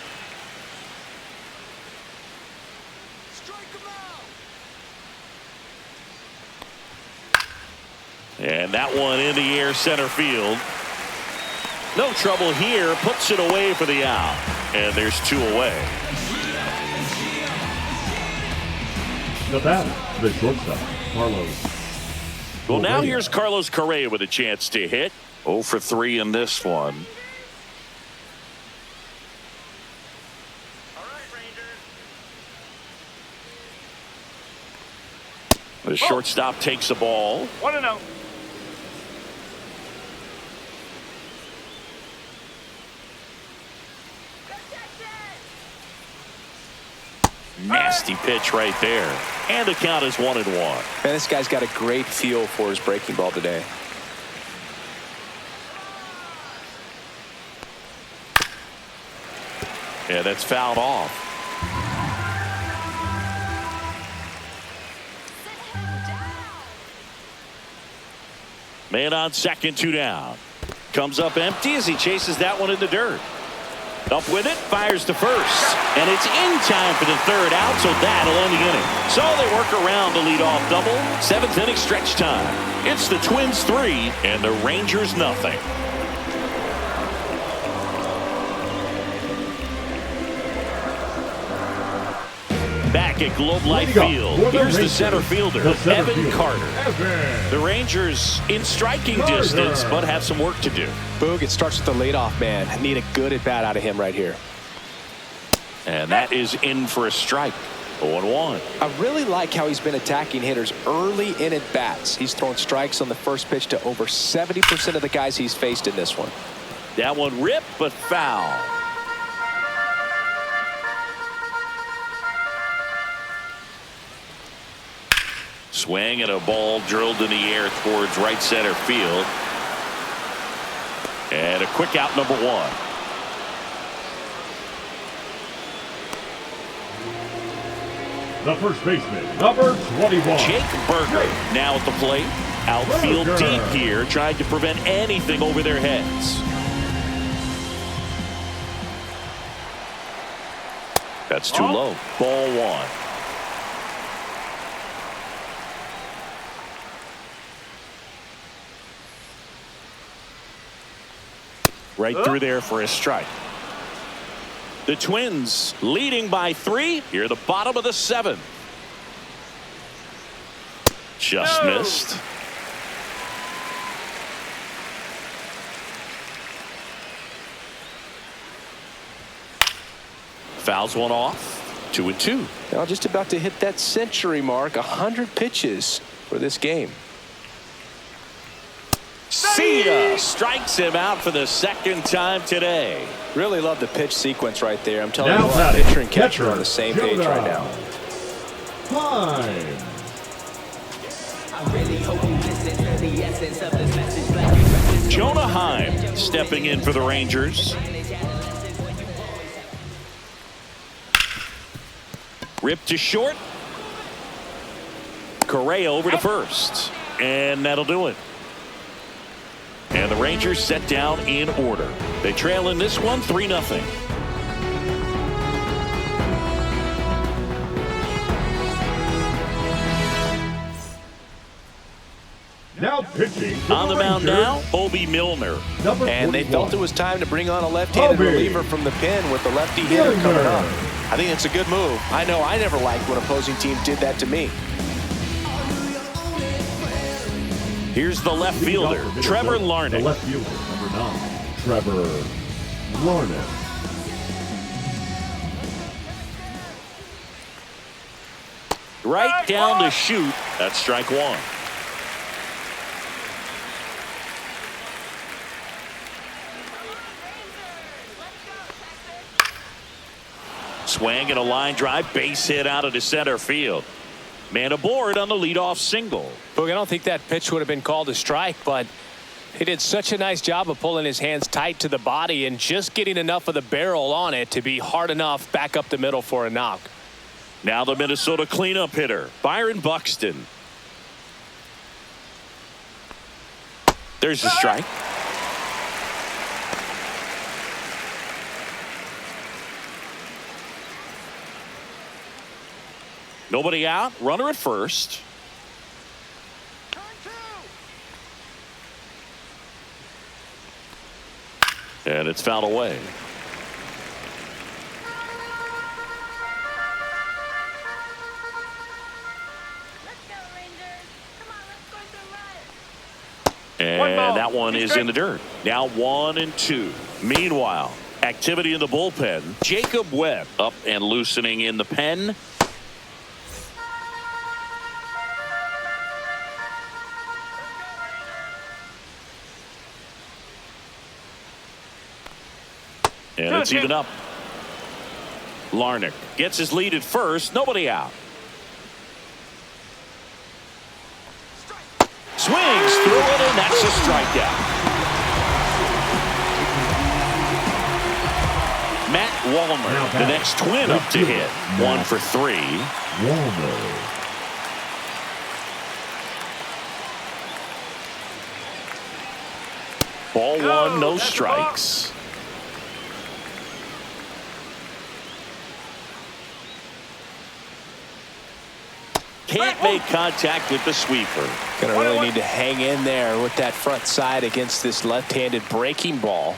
And that one in the air center field. No trouble here. Puts it away for the out. And there's two away. The batter, the shortstop, Carlos. Well, now here's Carlos Correa with a chance to hit. 0 for 3 in this one. All right, Rangers. The shortstop takes the ball. 1-0. Nasty pitch right there. And the count is 1-1. Man, this guy's got a great feel for his breaking ball today. Yeah, that's fouled off. Man on second, 2 down. Comes up empty as he chases that one in the dirt. Up with it, fires to first. And it's in time for the third out, so that'll end the inning. So they work around the leadoff double. 7th inning stretch time. It's the Twins 3 and the Rangers nothing. Back at Globe Life Field, here's the center fielder, Evan Carter. The Rangers in striking distance, but have some work to do. Boog, it starts with the leadoff man. Need a good at-bat out of him right here. And that is in for a strike. 0-1. I really like how he's been attacking hitters early in at-bats. He's thrown strikes on the first pitch to over 70% of the guys he's faced in this one. That one ripped, but foul. Swing and a ball drilled in the air towards right center field. And a quick out, number 1. The first baseman, number 21. Jake Burger now at the plate. Outfield deep here, trying to prevent anything over their heads. That's too low. Ball 1. Right through there for a strike. The Twins leading by 3 here at the bottom of the 7th. Just missed. Fouls one off. 2-2. Now just about to hit that century mark. 100 pitches for this game. Sia strikes him out for the second time today. Really love the pitch sequence right there. I'm telling Now you, batting, pitcher and catcher are on the same page Jonah. right now. Time. I really hope you listen to the essence of this message. Black you represent Jonah Heim stepping in for the Rangers. Ripped to short. Correa over to first. And that'll do it. And the Rangers set down in order. They trail in this one 3-0. Now pitching. On the mound now, Obi Milner. Number And they 41. felt it was time to bring on a left-handed Obi reliever from the pen with the lefty hitter Milner. coming up. I think it's a good move. I know I never liked when opposing teams did that to me. Here's the left fielder, Trevor The Larnach. left fielder, number 9, Trevor Larnach. Right down to shoot. That's strike one. Swing and a line drive, base hit out of the center field. Man aboard on the leadoff single. Boog, I don't think that pitch would have been called a strike, but he did such a nice job of pulling his hands tight to the body and just getting enough of the barrel on it to be hard enough back up the middle for a knock. Now the Minnesota cleanup hitter, Byron Buxton. There's a strike. Nobody out, runner at first. And it's fouled away. And that one is in the dirt. Now 1-2. Meanwhile, activity in the bullpen. Jacob Webb up and loosening in the pen. And it's even up. Larnach gets his lead at first. Nobody out. Swings through it, and that's a strikeout. Matt Wallner, the next twin up to hit. 1 for 3. Wallner. Ball one, no strikes. Can't make contact with the sweeper. Gonna really need to hang in there with that front side against this left-handed breaking ball.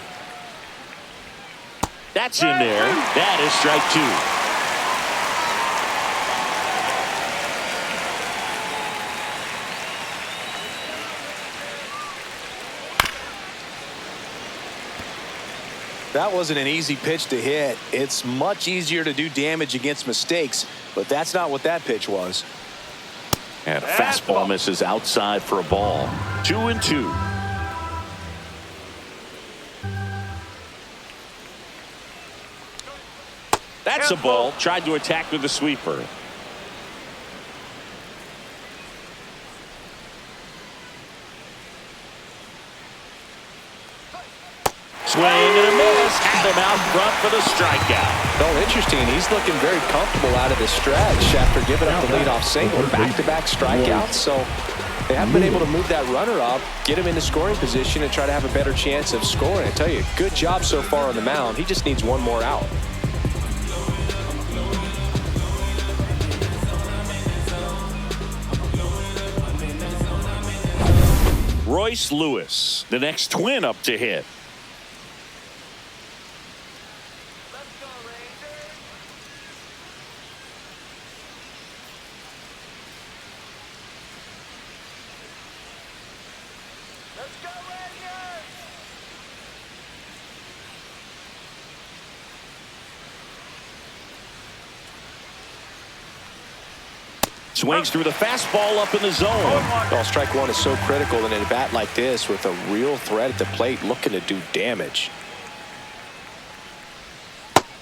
That's in there. That is strike two. That wasn't an easy pitch to hit. It's much easier to do damage against mistakes, but that's not what that pitch was. And a fastball misses outside for a ball. 2-2. That's a ball. Tried to attack with the sweeper. Swing and a miss. Had him out front for the strikeout. Oh, interesting. He's looking very comfortable out of the stretch after giving up the leadoff single. Back-to-back strikeouts. So they haven't been able to move that runner up, get him into scoring position, and try to have a better chance of scoring. I tell you, good job so far on the mound. He just needs one more out. Royce Lewis, the next twin up to hit. Swings through the fastball up in the zone. Well, strike one is so critical in a bat like this with a real threat at the plate looking to do damage.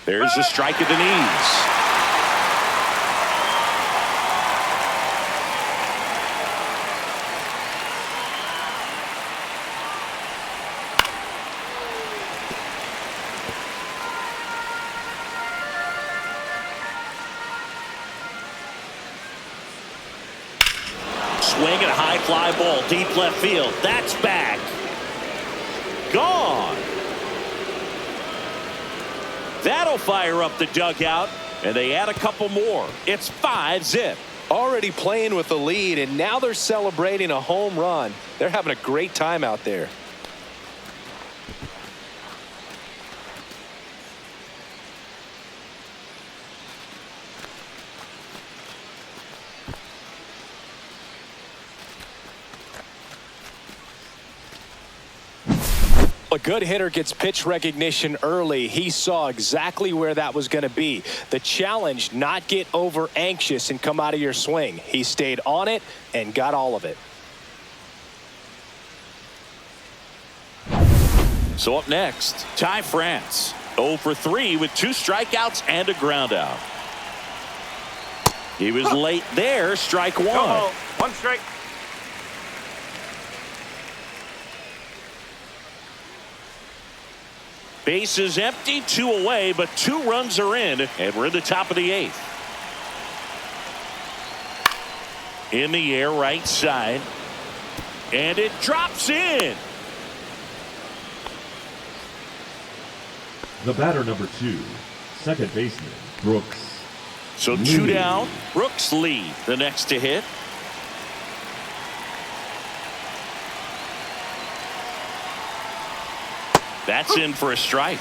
There's a strike at the knees. Swing and a high fly ball deep left field. That's back. Gone. That'll fire up the dugout, and they add a couple more. It's 5-zip. Already playing with the lead, and now they're celebrating a home run. They're having a great time out there. A good hitter gets pitch recognition early. He saw exactly where that was going to be. The challenge, not get over anxious and come out of your swing. He stayed on it and got all of it. So up next, Ty France. 0 for 3 with 2 strikeouts and a ground out. He was late there. Strike 1. No ball. 1 strike. Base is empty, 2 away, but 2 runs are in, and we're in the top of the 8th. In the air, right side, and it drops in. The batter number 2, second baseman, Brooks. So 2 down. Brooks Lee, the next to hit. That's in for a strike.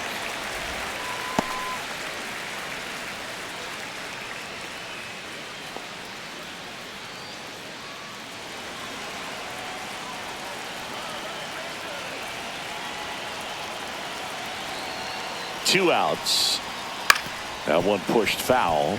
Two outs. That one pushed foul.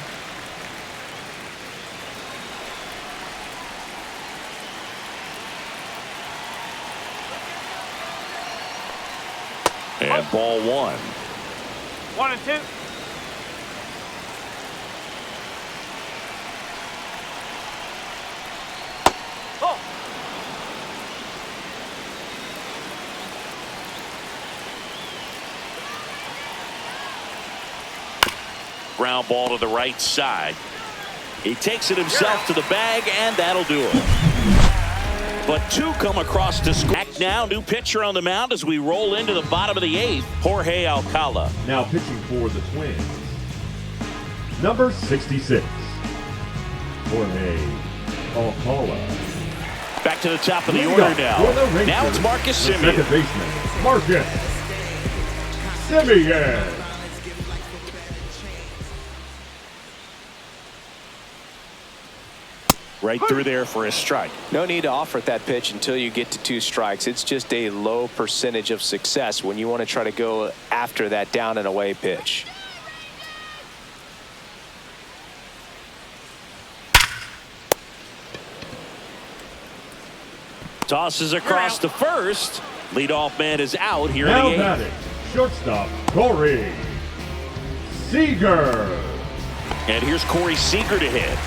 And ball 1. 1 and 2. Oh. Ground ball to the right side. He takes it himself to the bag, and that'll do it. But 2 come across to score. Back now, new pitcher on the mound as we roll into the bottom of the 8th, Jorge Alcala. Now pitching for the Twins, number 66, Jorge Alcala. Back to the top of the order now. Now it's Marcus Semien. Second baseman, Marcus Semien. Right through there for a strike. No need to offer that pitch until you get to 2 strikes. It's just a low percentage of success when you want to try to go after that down and away pitch. Tosses across to first. Leadoff man is out here Now in the 8th. batting, shortstop Corey Seager. And here's Corey Seager to hit.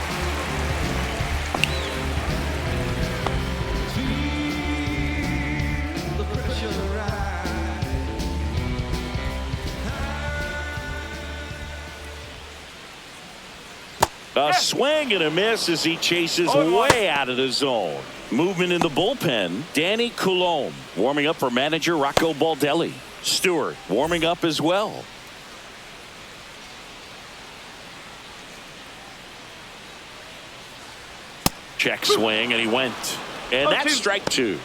A swing and a miss as he chases way out of the zone. Movement in the bullpen, Danny Coulombe warming up for manager Rocco Baldelli. Stewart warming up as well. Check swing, and he went. And that's strike 2.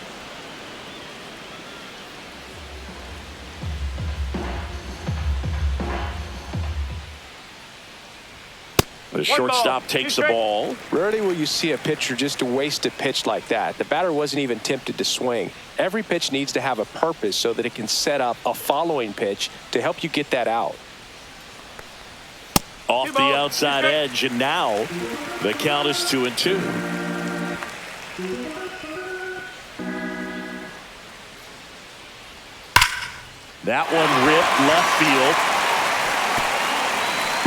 The shortstop takes the ball. Rarely will you see a pitcher just waste a pitch like that. The batter wasn't even tempted to swing. Every pitch needs to have a purpose so that it can set up a following pitch to help you get that out. Off the outside edge, and now the count is 2-2. That one ripped left field.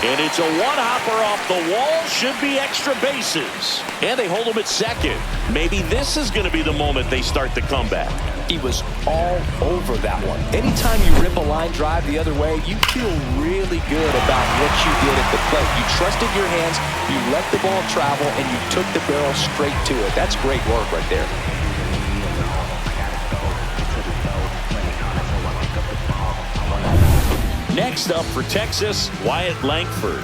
And it's a one-hopper off the wall. Should be extra bases. And they hold him at second. Maybe this is going to be the moment they start the comeback. He was all over that one. Anytime you rip a line drive the other way, you feel really good about what you did at the plate. You trusted your hands, you let the ball travel, and you took the barrel straight to it. That's great work right there. Next up for Texas, Wyatt Langford.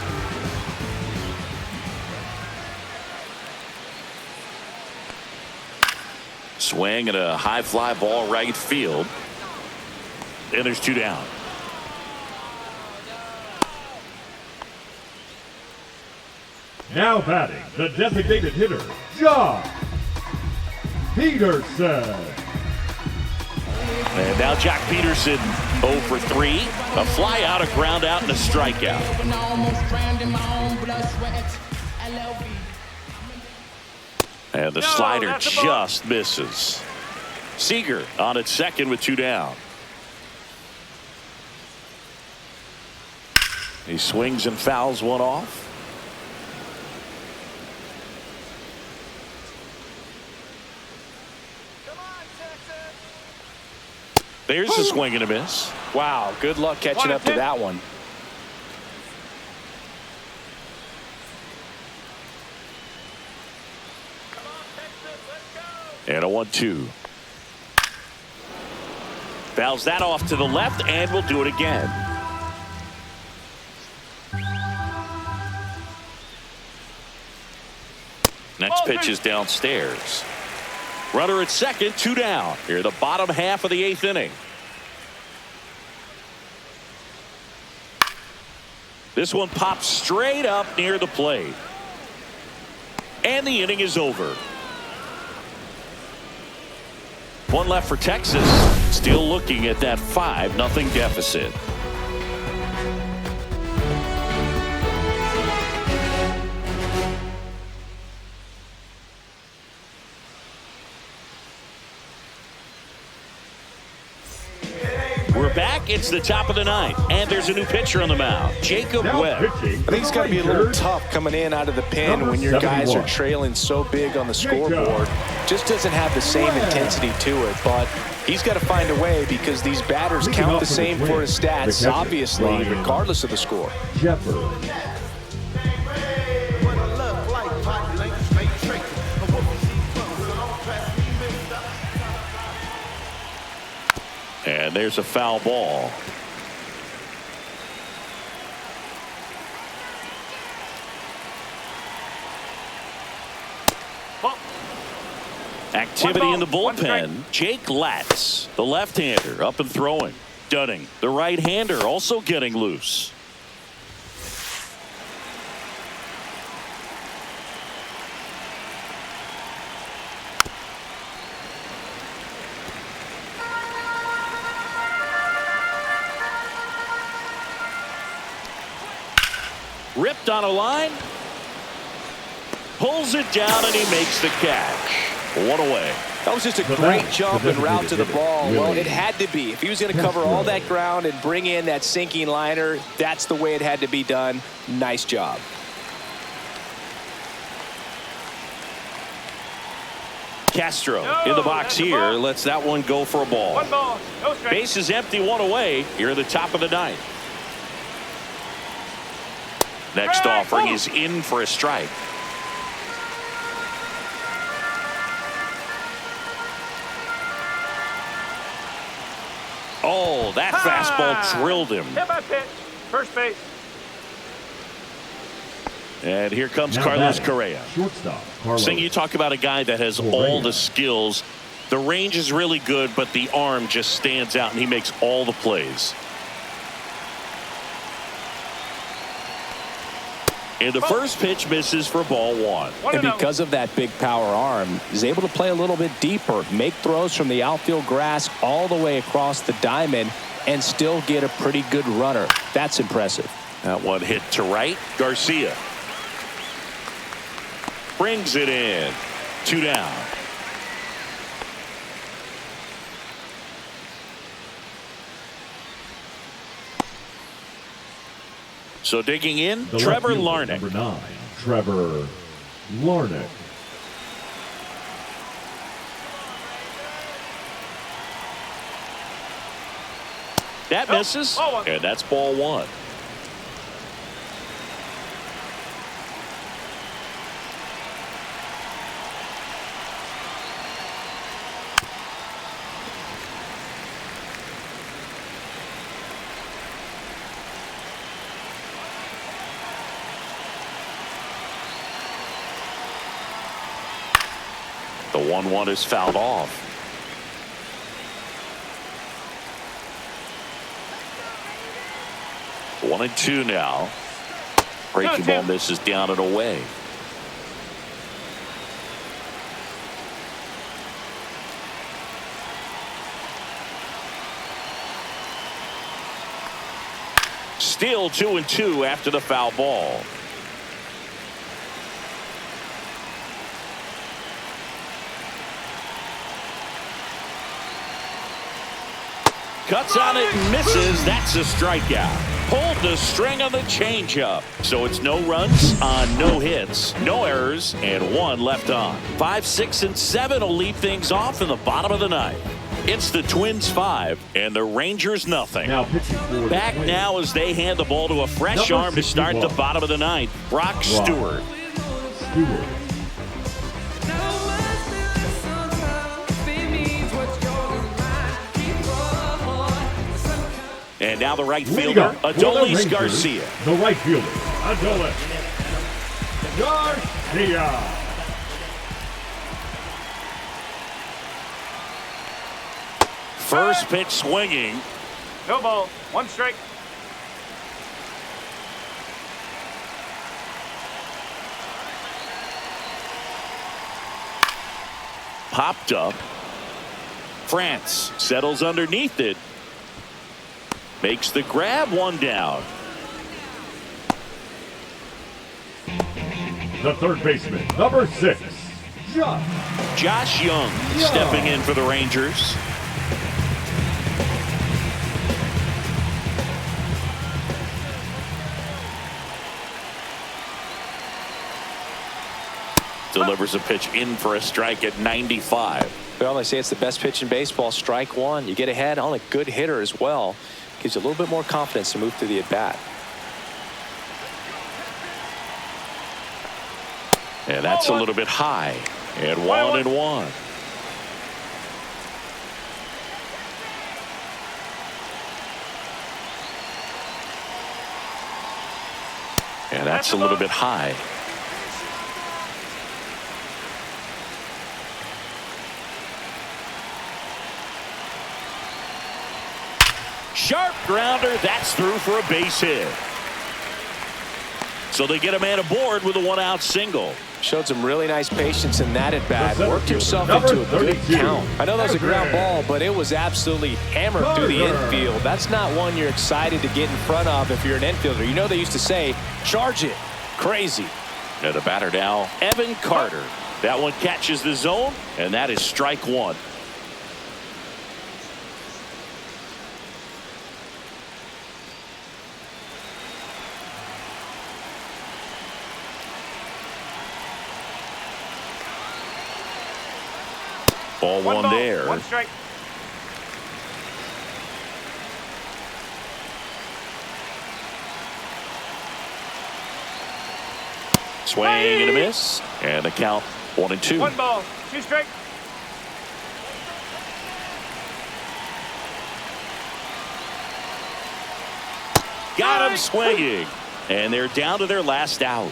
Swing and a high fly ball right field. And there's 2 down. Now batting, the designated hitter, Josh Peterson. And now Jock Peterson 0 for 3. A fly out, a ground out, and a strikeout. When I almost drowned in my own blood, sweat. MLB. And the slider just misses. Seager on at second with 2 down. He swings and fouls one off. There's a swing and a miss. Wow, good luck catching up to that one. And a 1-2. Fouls that off to the left, and we'll do it again. Next pitch is downstairs. Runner at second, 2 down. Here, the bottom half of the 8th inning. This one pops straight up near the plate. And the inning is over. One left for Texas. Still looking at that 5-0 deficit. We're back. It's the top of the 9th, and there's a new pitcher on the mound, Jacob Webb. I think it's got to be a little tough coming in out of the pen when your guys are trailing so big on the scoreboard. Just doesn't have the same intensity to it, but he's got to find a way because these batters count the same for his stats, obviously, regardless of the score. And there's a foul ball. Activity in the bullpen. Jake Latz, the left-hander, up and throwing. Dunning, the right-hander, also getting loose. Ripped on a line. Pulls it down, and he makes the catch. 1 away. That was just a great jump and route to the ball. Well, it had to be. If he was going to cover all that ground and bring in that sinking liner, that's the way it had to be done. Nice job. Castro in the box here. Lets that one go for a ball. 1 ball, no strike. Base is empty, 1 away. Here at the top of the 9th. Next offering is in for a strike. Oh, that fastball drilled him. Hit my pitch. First base. And here comes Carlos Correa. Shortstop, Carlos. Sing, you talk about a guy that has all the skills. The range is really good, but the arm just stands out, and he makes all the plays. And the first pitch misses for ball 1. And because of that big power arm, he's able to play a little bit deeper, make throws from the outfield grass all the way across the diamond, and still get a pretty good runner. That's impressive. That one hit to right. Garcia brings it in. 2 down. So digging in, Trevor Larnach. Number 9, Trevor Larnach. That misses, and that's ball 1. The 1-1 is fouled off. One and 2 now. Breaking ball misses down and away. Still 2-2 after the foul ball. Cuts on it and misses. That's a strikeout. Pulled the string on the changeup. So it's no runs on no hits, no errors, and 1 left on. 5, 6, and 7 will lead things off in the bottom of the ninth. It's the Twins 5 and the Rangers nothing. Now pitching for Back now as they hand the ball to a fresh arm to start the bottom of the ninth. Brock Stewart. And now the right fielder, Adolis Garcia. The right fielder, Adolis Garcia. First pitch swinging. No ball. 1 strike. Popped up. France settles underneath it. Makes the grab, 1 down. The third baseman, number 6, Josh Young stepping in for the Rangers. Delivers a pitch in for a strike at 95. Well, they say it's the best pitch in baseball. Strike 1. You get ahead on a good hitter as well. Gives you a little bit more confidence to move through the at-bat. And that's a little bit high. And 1-1. And that's a little bit high. Sharp grounder. That's through for a base hit. So they get a man aboard with a 1-out single. Showed some really nice patience in that at bat. Worked himself into a good count. I know that was a ground ball, but it was absolutely hammered through the infield. That's not one you're excited to get in front of if you're an infielder. You know they used to say, charge it. Crazy. And the batter now, Evan Carter. That one catches the zone, and that is strike 1. Ball 1 there. 1 strike. Swing and a miss. And the count 1-2. 1 ball. 2 strike. Got him swinging. And they're down to their last out.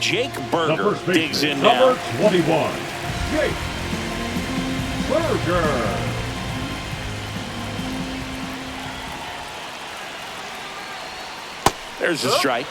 Jake Berger digs in now. Number 21, Jake Berger. There's a strike.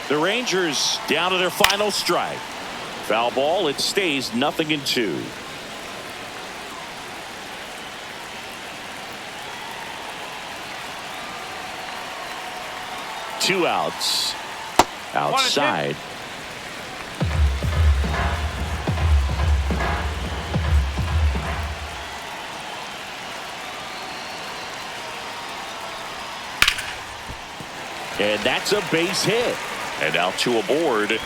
The Rangers down to their final strike. Foul ball. It stays 0-2. Two outs. Outside. And that's a base hit. And now 2 aboard.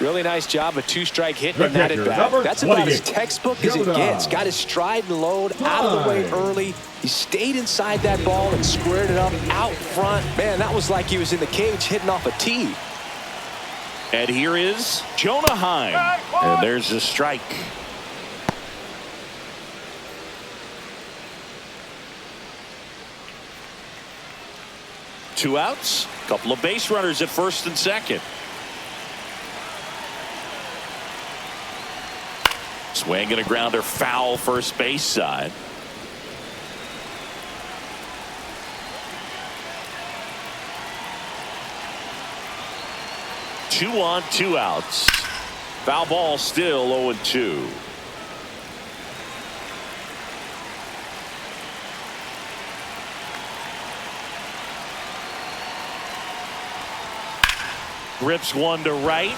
Really nice job, a 2-strike hit in that at bat. That's about as textbook as it gets. Got his stride and load out of the way early. He stayed inside that ball and squared it up out front. Man, that was like he was in the cage hitting off a tee. And here is Jonah Heim. And there's a strike. Two outs. Couple of base runners at first and second. Swing and a grounder foul first base side. Two on, two outs. Foul ball still 0-2. Rips one to right.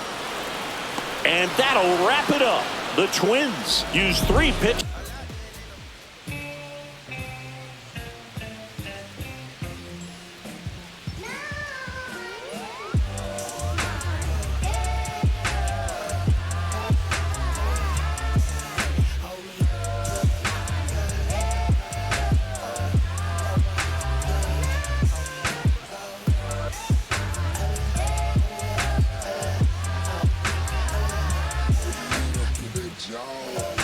And that'll wrap it up. The Twins use 3 pitches. Joe.